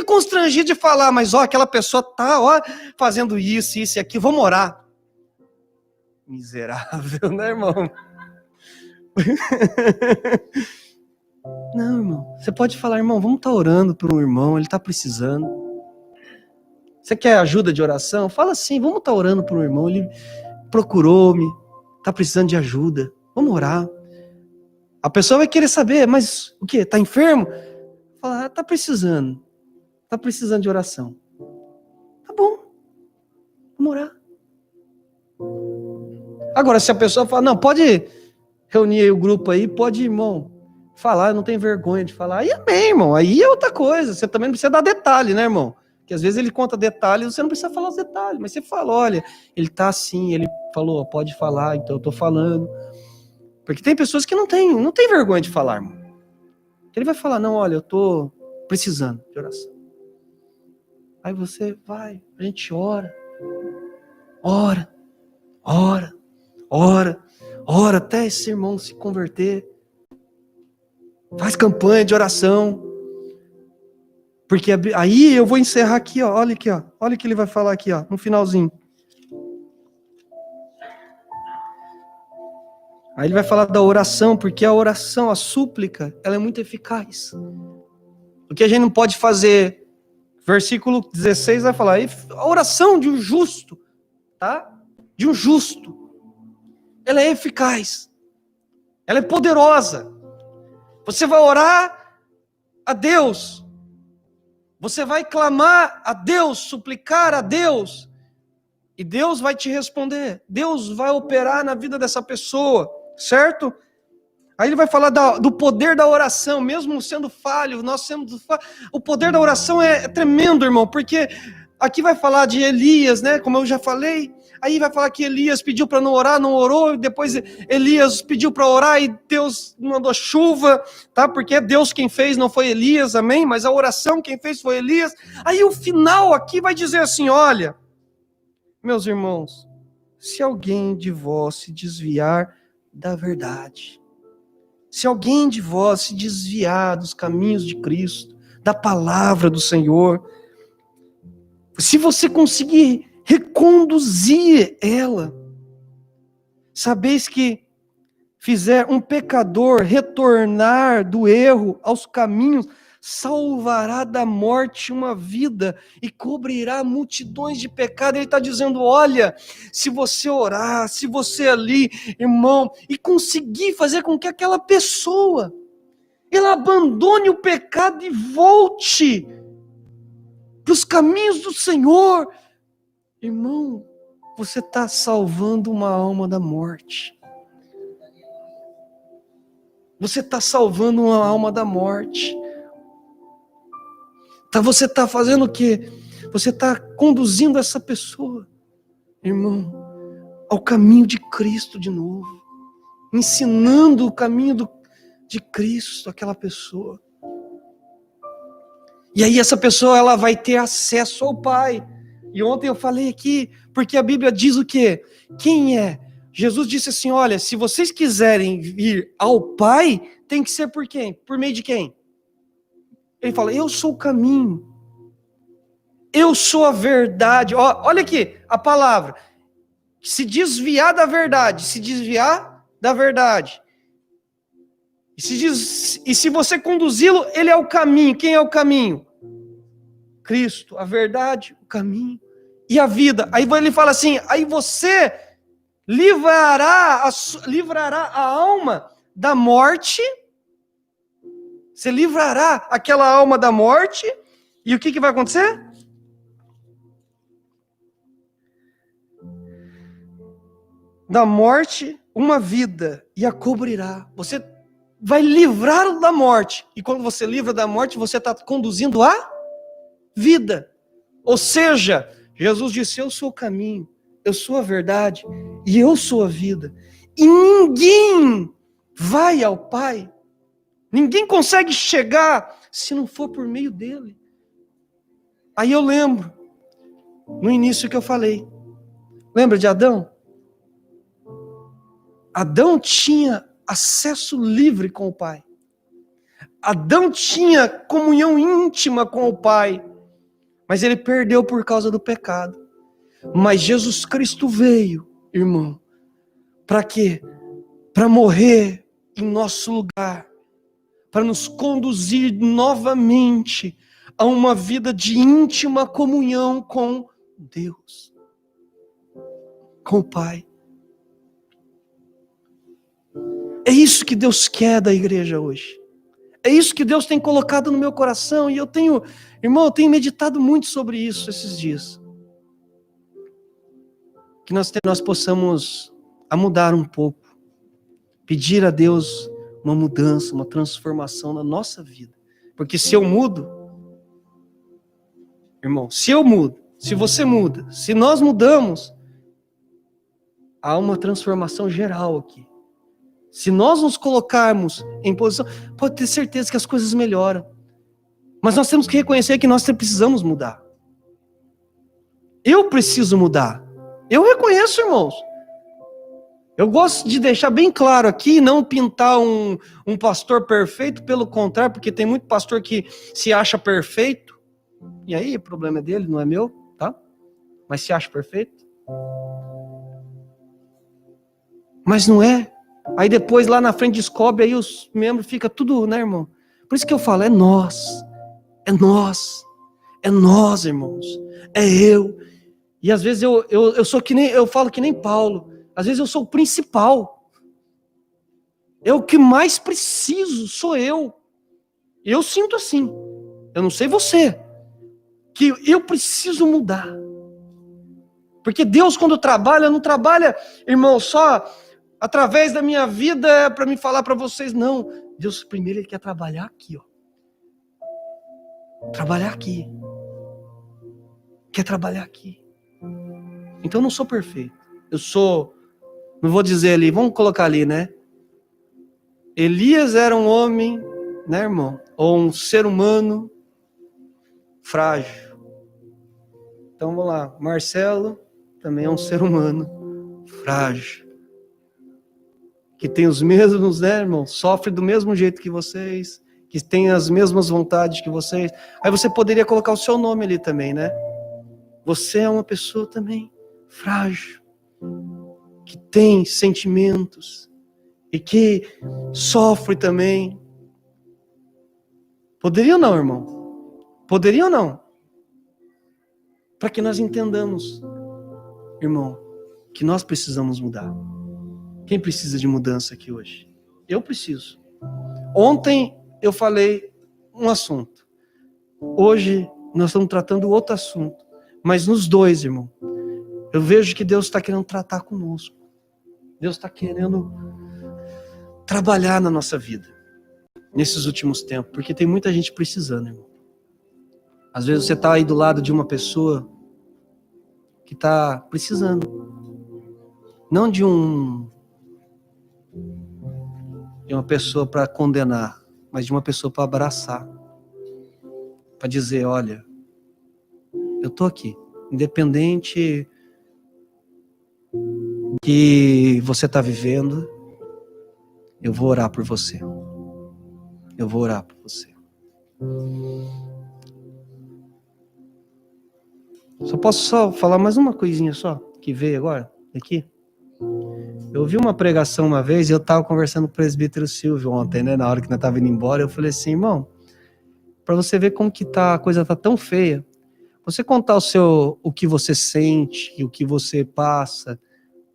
constrangido de falar, mas, ó, aquela pessoa tá, ó, fazendo isso e aquilo, vamos orar. Miserável, né, irmão? Não, irmão, você pode falar: irmão, vamos estar orando por um irmão, ele tá precisando. Você quer ajuda de oração? Fala assim: vamos estar orando por um irmão, ele procurou-me, está precisando de ajuda, vamos orar. A pessoa vai querer saber: mas o quê? Está enfermo? Fala: está precisando de oração. Tá bom, vamos orar. Agora, se a pessoa fala: não, pode reunir aí o grupo aí, pode, irmão, falar, eu não tenho vergonha de falar. Aí amém, irmão, aí é outra coisa. Você também não precisa dar detalhe, né, irmão? Porque às vezes ele conta detalhes, você não precisa falar os detalhes, mas você fala: olha, ele tá assim, ele falou, pode falar, então eu tô falando. Porque tem pessoas que não tem vergonha de falar, irmão. Ele vai falar: não, olha, eu tô precisando de oração. Aí você vai, a gente ora, até esse irmão se converter. Faz campanha de oração. Porque aí eu vou encerrar aqui, ó. Olha aqui, ó. Olha o que ele vai falar aqui, ó, no finalzinho. Aí ele vai falar da oração, porque a oração, a súplica, ela é muito eficaz. O que a gente não pode fazer Versículo 16 vai falar, a oração de um justo, tá? De um justo, ela é eficaz, ela é poderosa. Você vai orar a Deus, você vai clamar a Deus, suplicar a Deus, e Deus vai te responder, Deus vai operar na vida dessa pessoa, certo? Aí ele vai falar do poder da oração, mesmo sendo falho, nós sendo falho. O poder da oração é tremendo, irmão, porque aqui vai falar de Elias, né? Como eu já falei. Aí vai falar que Elias pediu para não orar, não orou, e depois Elias pediu para orar e Deus mandou chuva, tá? Porque é Deus quem fez, não foi Elias, amém? Mas a oração quem fez foi Elias. Aí o final aqui vai dizer assim, olha, meus irmãos, se alguém de vós se desviar da verdade, se alguém de vós se desviar dos caminhos de Cristo, da palavra do Senhor, se você conseguir reconduzir ela, sabeis que fizer um pecador retornar do erro aos caminhos, salvará da morte uma vida e cobrirá multidões de pecado. Ele está dizendo, olha, se você orar, se você ali, irmão, e conseguir fazer com que aquela pessoa, ela abandone o pecado e volte para os caminhos do Senhor, irmão, você está salvando uma alma da morte. Você está salvando uma alma da morte. Você está fazendo o quê? Você está conduzindo essa pessoa, irmão, ao caminho de Cristo de novo. Ensinando o caminho de Cristo àquela pessoa. E aí essa pessoa ela vai ter acesso ao Pai. E ontem eu falei aqui, porque a Bíblia diz o quê? Quem é? Jesus disse assim, olha, se vocês quiserem vir ao Pai, tem que ser por quem? Por meio de quem? Ele fala, eu sou o caminho, eu sou a verdade. Olha aqui, a palavra, se desviar da verdade, se desviar da verdade. E se você conduzi-lo, ele é o caminho. Quem é o caminho? Cristo, a verdade, o caminho e a vida. Aí ele fala assim, aí você livrará a alma da morte. Você livrará aquela alma da morte, e o que vai acontecer? Da morte, uma vida, e a cobrirá. Você vai livrá-lo da morte, e quando você livra da morte, você está conduzindo a vida. Ou seja, Jesus disse, eu sou o caminho, eu sou a verdade, e eu sou a vida. E ninguém vai ao Pai, ninguém consegue chegar se não for por meio dele. Aí eu lembro, no início que eu falei, lembra de Adão? Adão tinha acesso livre com o Pai. Adão tinha comunhão íntima com o Pai, mas ele perdeu por causa do pecado. Mas Jesus Cristo veio, irmão, para quê? Para morrer em nosso lugar, para nos conduzir novamente a uma vida de íntima comunhão com Deus, com o Pai. É isso que Deus quer da igreja hoje. É isso que Deus tem colocado no meu coração, e eu tenho meditado muito sobre isso esses dias. Que nós possamos mudar um pouco, pedir a Deus uma mudança, uma transformação na nossa vida. Porque se eu mudo, irmão, se eu mudo, se você muda, se nós mudamos, há uma transformação geral aqui. Se nós nos colocarmos em posição, pode ter certeza que as coisas melhoram. Mas nós temos que reconhecer que nós precisamos mudar. Eu preciso mudar. Eu reconheço, irmãos. Eu gosto de deixar bem claro aqui, não pintar um pastor perfeito, pelo contrário, porque tem muito pastor que se acha perfeito. E aí, o problema é dele, não é meu, tá? Mas se acha perfeito. Mas não é. Aí depois lá na frente descobre, aí os membros ficam tudo, né, irmão? Por isso que eu falo, é nós. É nós. É nós, irmãos. É eu. E às vezes eu sou que nem, eu falo que nem Paulo. Às vezes eu sou o principal. É o que mais preciso, sou eu. Eu sinto assim. Eu não sei você. Que eu preciso mudar. Porque Deus, quando trabalha, não trabalha, irmão, só através da minha vida para me falar para vocês. Não. Deus primeiro Ele quer trabalhar aqui, ó. Trabalhar aqui. Quer trabalhar aqui. Então eu não sou perfeito. Eu sou, não vou dizer ali, vamos colocar ali, né? Elias era um homem, né, irmão? Ou um ser humano frágil. Então vamos lá. Marcelo também é um ser humano frágil. Que tem os mesmos, né, irmão? Sofre do mesmo jeito que vocês. Que tem as mesmas vontades que vocês. Aí você poderia colocar o seu nome ali também, né? Você é uma pessoa também frágil, que tem sentimentos e que sofre também. Poderia ou não, irmão? Poderia ou não? Para que nós entendamos, irmão, que nós precisamos mudar. Quem precisa de mudança aqui hoje? Eu preciso. Ontem eu falei um assunto. Hoje nós estamos tratando outro assunto. Mas nos dois, irmão, eu vejo que Deus está querendo tratar conosco. Deus está querendo trabalhar na nossa vida, nesses últimos tempos, porque tem muita gente precisando, irmão. Às vezes você está aí do lado de uma pessoa que está precisando. Não de uma pessoa para condenar, mas de uma pessoa para abraçar. Para dizer, olha, eu tô aqui, independente que você está vivendo, eu vou orar por você. Eu vou orar por você. Posso falar mais uma coisinha só, que veio agora, aqui? Eu ouvi uma pregação uma vez, e eu estava conversando com o presbítero Silvio ontem, né, na hora que nós estávamos indo embora, eu falei assim, irmão, para você ver como que a coisa tá tão feia, você contar o que você sente, o que você passa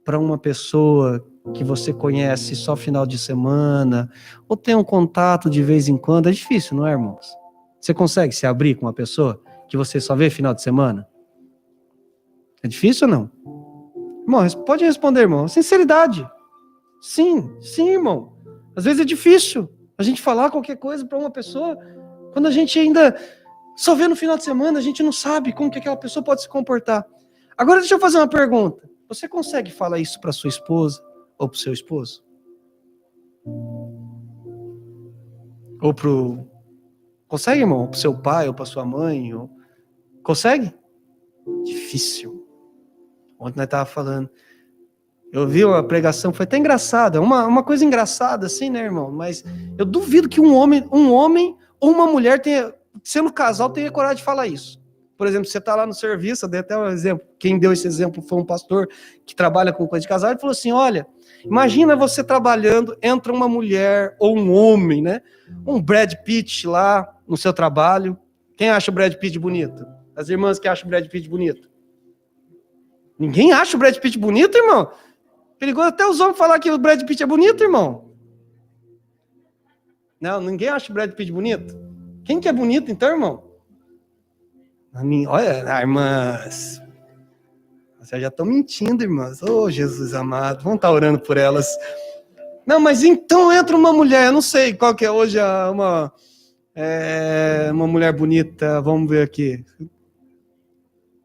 para uma pessoa que você conhece só final de semana, ou tem um contato de vez em quando, é difícil, não é, irmãos? Você consegue se abrir com uma pessoa que você só vê final de semana? É difícil ou não? Irmão, pode responder, irmão. Sinceridade. Sim, irmão. Às vezes é difícil a gente falar qualquer coisa para uma pessoa, quando a gente ainda só vê no final de semana, a gente não sabe como que aquela pessoa pode se comportar. Agora deixa eu fazer uma pergunta. Você consegue falar isso para sua esposa ou para o seu esposo? Ou pro... Consegue, irmão? Para o seu pai ou para sua mãe? Ou... Consegue? Difícil. Ontem nós estávamos falando. Eu vi uma pregação, foi até engraçada. Uma coisa engraçada assim, né, irmão? Mas eu duvido que um homem ou uma mulher tenha, sendo casal, tenha coragem de falar isso. Por exemplo, você está lá no serviço, eu dei até um exemplo. Quem deu esse exemplo foi um pastor que trabalha com coisa de casal. Ele falou assim, olha, imagina você trabalhando, entra uma mulher ou um homem, né? Um Brad Pitt lá no seu trabalho. Quem acha o Brad Pitt bonito? As irmãs que acham o Brad Pitt bonito. Ninguém acha o Brad Pitt bonito, irmão? Perigoso até os homens falar que o Brad Pitt é bonito, irmão. Não, ninguém acha o Brad Pitt bonito. Quem que é bonito, então, irmão? Olha, irmãs. Vocês já estão mentindo, irmãs. Oh, Jesus amado. Vamos estar orando por elas. Não, mas então entra uma mulher. Eu não sei qual que é hoje uma mulher bonita. Vamos ver aqui.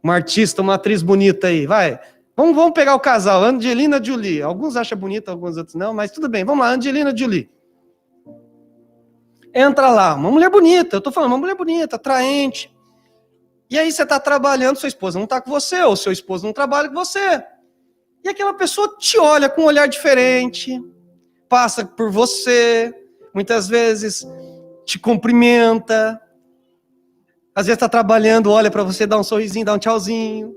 Uma artista, uma atriz bonita aí. Vai. Vamos pegar o casal, Angelina Jolie. Alguns acham bonita, alguns outros não, mas tudo bem. Vamos lá, Angelina Jolie. Entra lá, uma mulher bonita. Eu tô falando, uma mulher bonita, atraente. E aí você tá trabalhando, sua esposa não tá com você, ou seu esposo não trabalha com você. E aquela pessoa te olha com um olhar diferente, passa por você, muitas vezes te cumprimenta. Às vezes tá trabalhando, olha para você, dá um sorrisinho, dá um tchauzinho.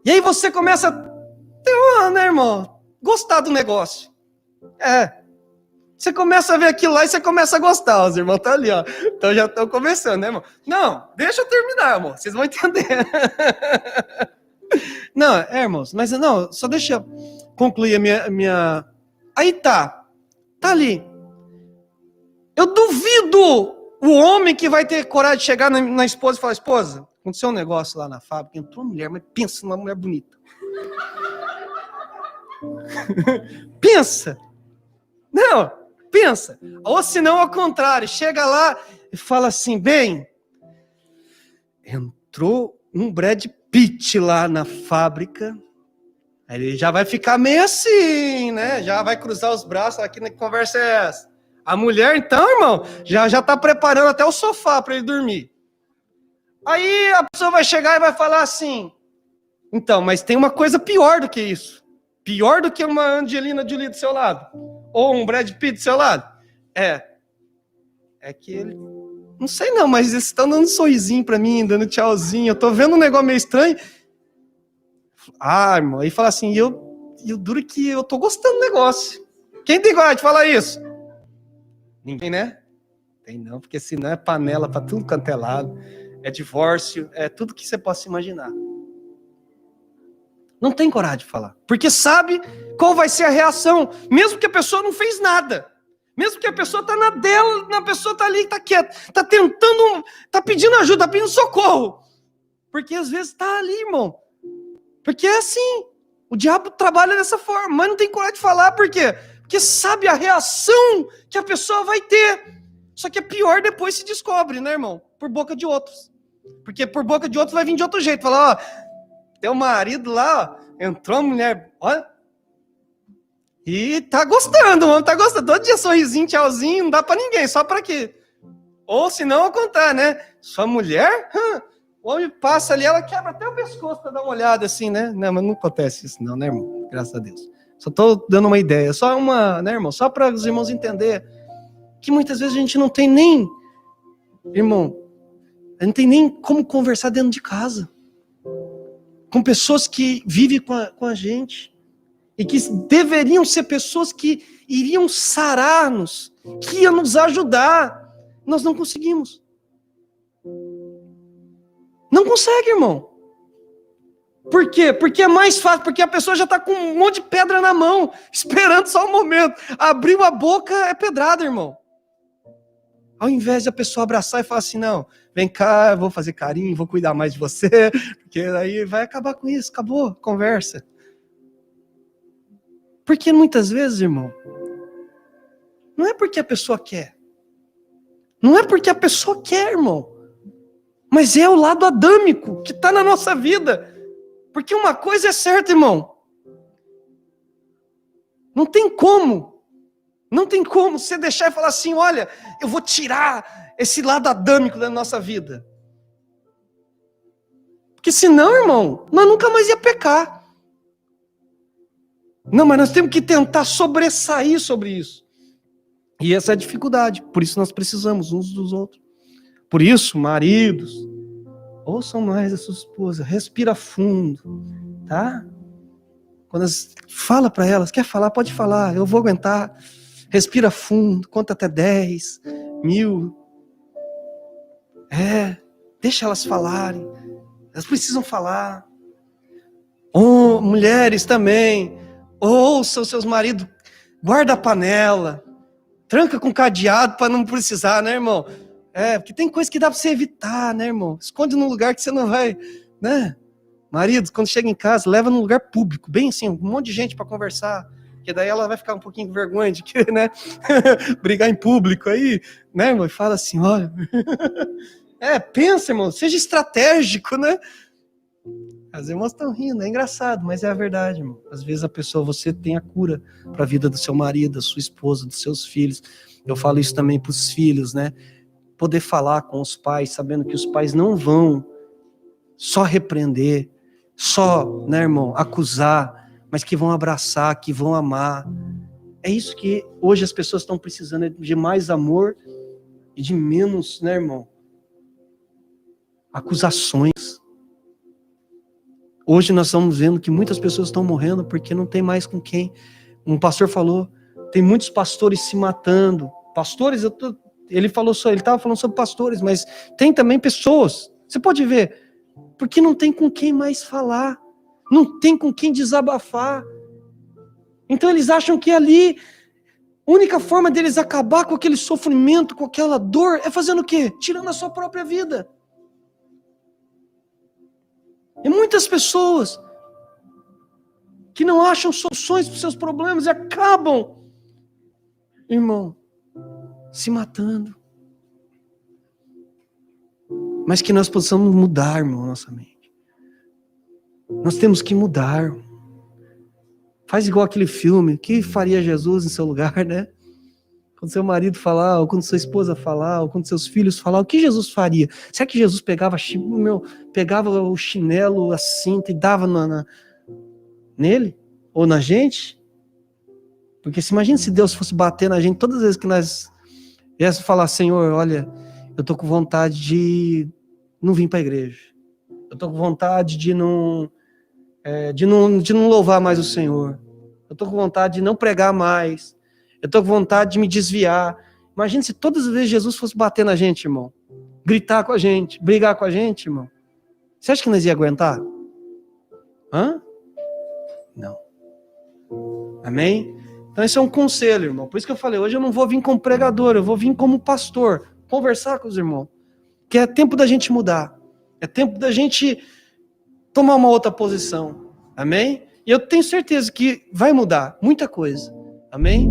E aí você começa a ter né, irmão? Gostar do negócio. Você começa a ver aquilo lá e você começa a gostar. Os irmãos estão ali, ó. Então já estão começando, né, irmão? Não, deixa eu terminar, irmão. Vocês vão entender. Não, irmãos, mas não, só deixa eu concluir a minha... Aí tá ali. Eu duvido o homem que vai ter coragem de chegar na esposa e falar, esposa, aconteceu um negócio lá na fábrica, entrou uma mulher, mas pensa numa mulher bonita. Pensa. Não, pensa. Ou se não, ao contrário, chega lá e fala assim, bem, entrou um Brad Pitt lá na fábrica, aí ele já vai ficar meio assim, né? Já vai cruzar os braços, aqui na conversa é essa. A mulher, então, irmão, já tá preparando até o sofá para ele dormir. Aí a pessoa vai chegar e vai falar assim, então, mas tem uma coisa pior do que isso. Pior do que uma Angelina Jolie do seu lado. Ou um Brad Pitt do seu lado. É que ele... Não sei não, mas eles estão dando um sorrisinho pra mim, dando tchauzinho. Eu tô vendo um negócio meio estranho. Ah, irmão, aí fala assim, eu duro que eu tô gostando do negócio. Quem tem coragem de falar isso? Ninguém, né? Tem não, porque senão é panela pra tudo quanto é lado. É divórcio, é tudo que você possa imaginar. Não tem coragem de falar. Porque sabe qual vai ser a reação. Mesmo que a pessoa não fez nada. Mesmo que a pessoa tá na dela, a pessoa tá ali, tá quieta. Tá tentando, tá pedindo ajuda, tá pedindo socorro. Porque às vezes tá ali, irmão. Porque é assim. O diabo trabalha dessa forma. Mas não tem coragem de falar. Por quê? Porque sabe a reação que a pessoa vai ter. Só que é pior depois se descobre, né, irmão? Por boca de outros. Porque por boca de outros vai vir de outro jeito. Falar, ó, teu marido lá, ó, entrou a mulher, olha, e tá gostando, mano, tá gostando. Todo dia sorrisinho, tchauzinho, não dá pra ninguém, só pra quê? Ou se não, ao contar, né? Sua mulher, o homem passa ali, ela quebra até o pescoço pra dar uma olhada assim, né? Não, mas não acontece isso não, né, irmão? Graças a Deus. Só tô dando uma ideia, só uma, né, irmão? Só para os irmãos entenderem que muitas vezes a gente não tem nem, irmão, a gente não tem nem como conversar dentro de casa. Com pessoas que vivem com a gente. E que deveriam ser pessoas que iriam sarar-nos, que iam nos ajudar. Nós não conseguimos. Não consegue, irmão. Por quê? Porque é mais fácil, porque a pessoa já está com um monte de pedra na mão, esperando só um momento. Abriu a boca, é pedrada, irmão. Ao invés de a pessoa abraçar e falar assim, não, vem cá, eu vou fazer carinho, vou cuidar mais de você, porque aí vai acabar com isso, acabou, conversa. Porque muitas vezes, irmão, não é porque a pessoa quer. Não é porque a pessoa quer, irmão. Mas é o lado adâmico que está na nossa vida. Porque uma coisa é certa, irmão. Não tem como você deixar e falar assim, olha, eu vou tirar esse lado adâmico da nossa vida. Porque senão, irmão, nós nunca mais ia pecar. Não, mas nós temos que tentar sobressair sobre isso. E essa é a dificuldade. Por isso nós precisamos uns dos outros. Por isso, maridos, ouçam mais a sua esposa, respira fundo, tá? Quando fala para elas, quer falar, pode falar, eu vou aguentar. Respira fundo, conta até 10, 1000. Deixa elas falarem. Elas precisam falar. Mulheres também, ouçam seus maridos, guarda a panela, tranca com cadeado para não precisar, né, irmão? Porque tem coisa que dá para você evitar, né, irmão? Esconde num lugar que você não vai, né? Marido, quando chega em casa, leva num lugar público, bem assim, um monte de gente para conversar, porque daí ela vai ficar um pouquinho com vergonha de que, né, brigar em público aí, né, irmão? E fala assim, olha, pensa, irmão, seja estratégico, né? As irmãs estão rindo, é engraçado, mas é a verdade, irmão. Às vezes a pessoa, você tem a cura para a vida do seu marido, da sua esposa, dos seus filhos. Eu falo isso também para os filhos, né? Poder falar com os pais, sabendo que os pais não vão só repreender, só, né, irmão, acusar, mas que vão abraçar, que vão amar. É isso que hoje as pessoas estão precisando, de mais amor e de menos, né, irmão, acusações. Hoje nós estamos vendo que muitas pessoas estão morrendo porque não tem mais com quem. Um pastor falou, Tem muitos pastores se matando. Pastores, ele estava falando sobre pastores, mas tem também pessoas. Você pode ver, porque não tem com quem mais falar, não tem com quem desabafar. Então eles acham que ali, a única forma deles acabar com aquele sofrimento, com aquela dor, é fazendo o quê? Tirando a sua própria vida. E muitas pessoas que não acham soluções para os seus problemas e acabam, irmão, se matando. Mas que nós possamos mudar, irmão, nossa mente. Nós temos que mudar. Faz igual aquele filme, o que faria Jesus em seu lugar, né? Quando seu marido falar, ou quando sua esposa falar, ou quando seus filhos falar, o que Jesus faria? Será que Jesus pegava o chinelo, a cinta e dava nele? Ou na gente? Porque se imagina se Deus fosse bater na gente todas as vezes que nós viéssemos falar, Senhor, olha, eu tô com vontade de não vir para a igreja. Eu tô com vontade de não louvar mais o Senhor. Eu tô com vontade de não pregar mais. Eu tô com vontade de me desviar. Imagina se todas as vezes Jesus fosse bater na gente, irmão. Gritar com a gente, brigar com a gente, irmão. Você acha que nós ia aguentar? Hã? Não. Amém? Então esse é um conselho, irmão. Por isso que eu falei, hoje eu não vou vir como pregador, eu vou vir como pastor, conversar com os irmãos. Que é tempo da gente mudar. É tempo da gente tomar uma outra posição. Amém? E eu tenho certeza que vai mudar muita coisa. Amém?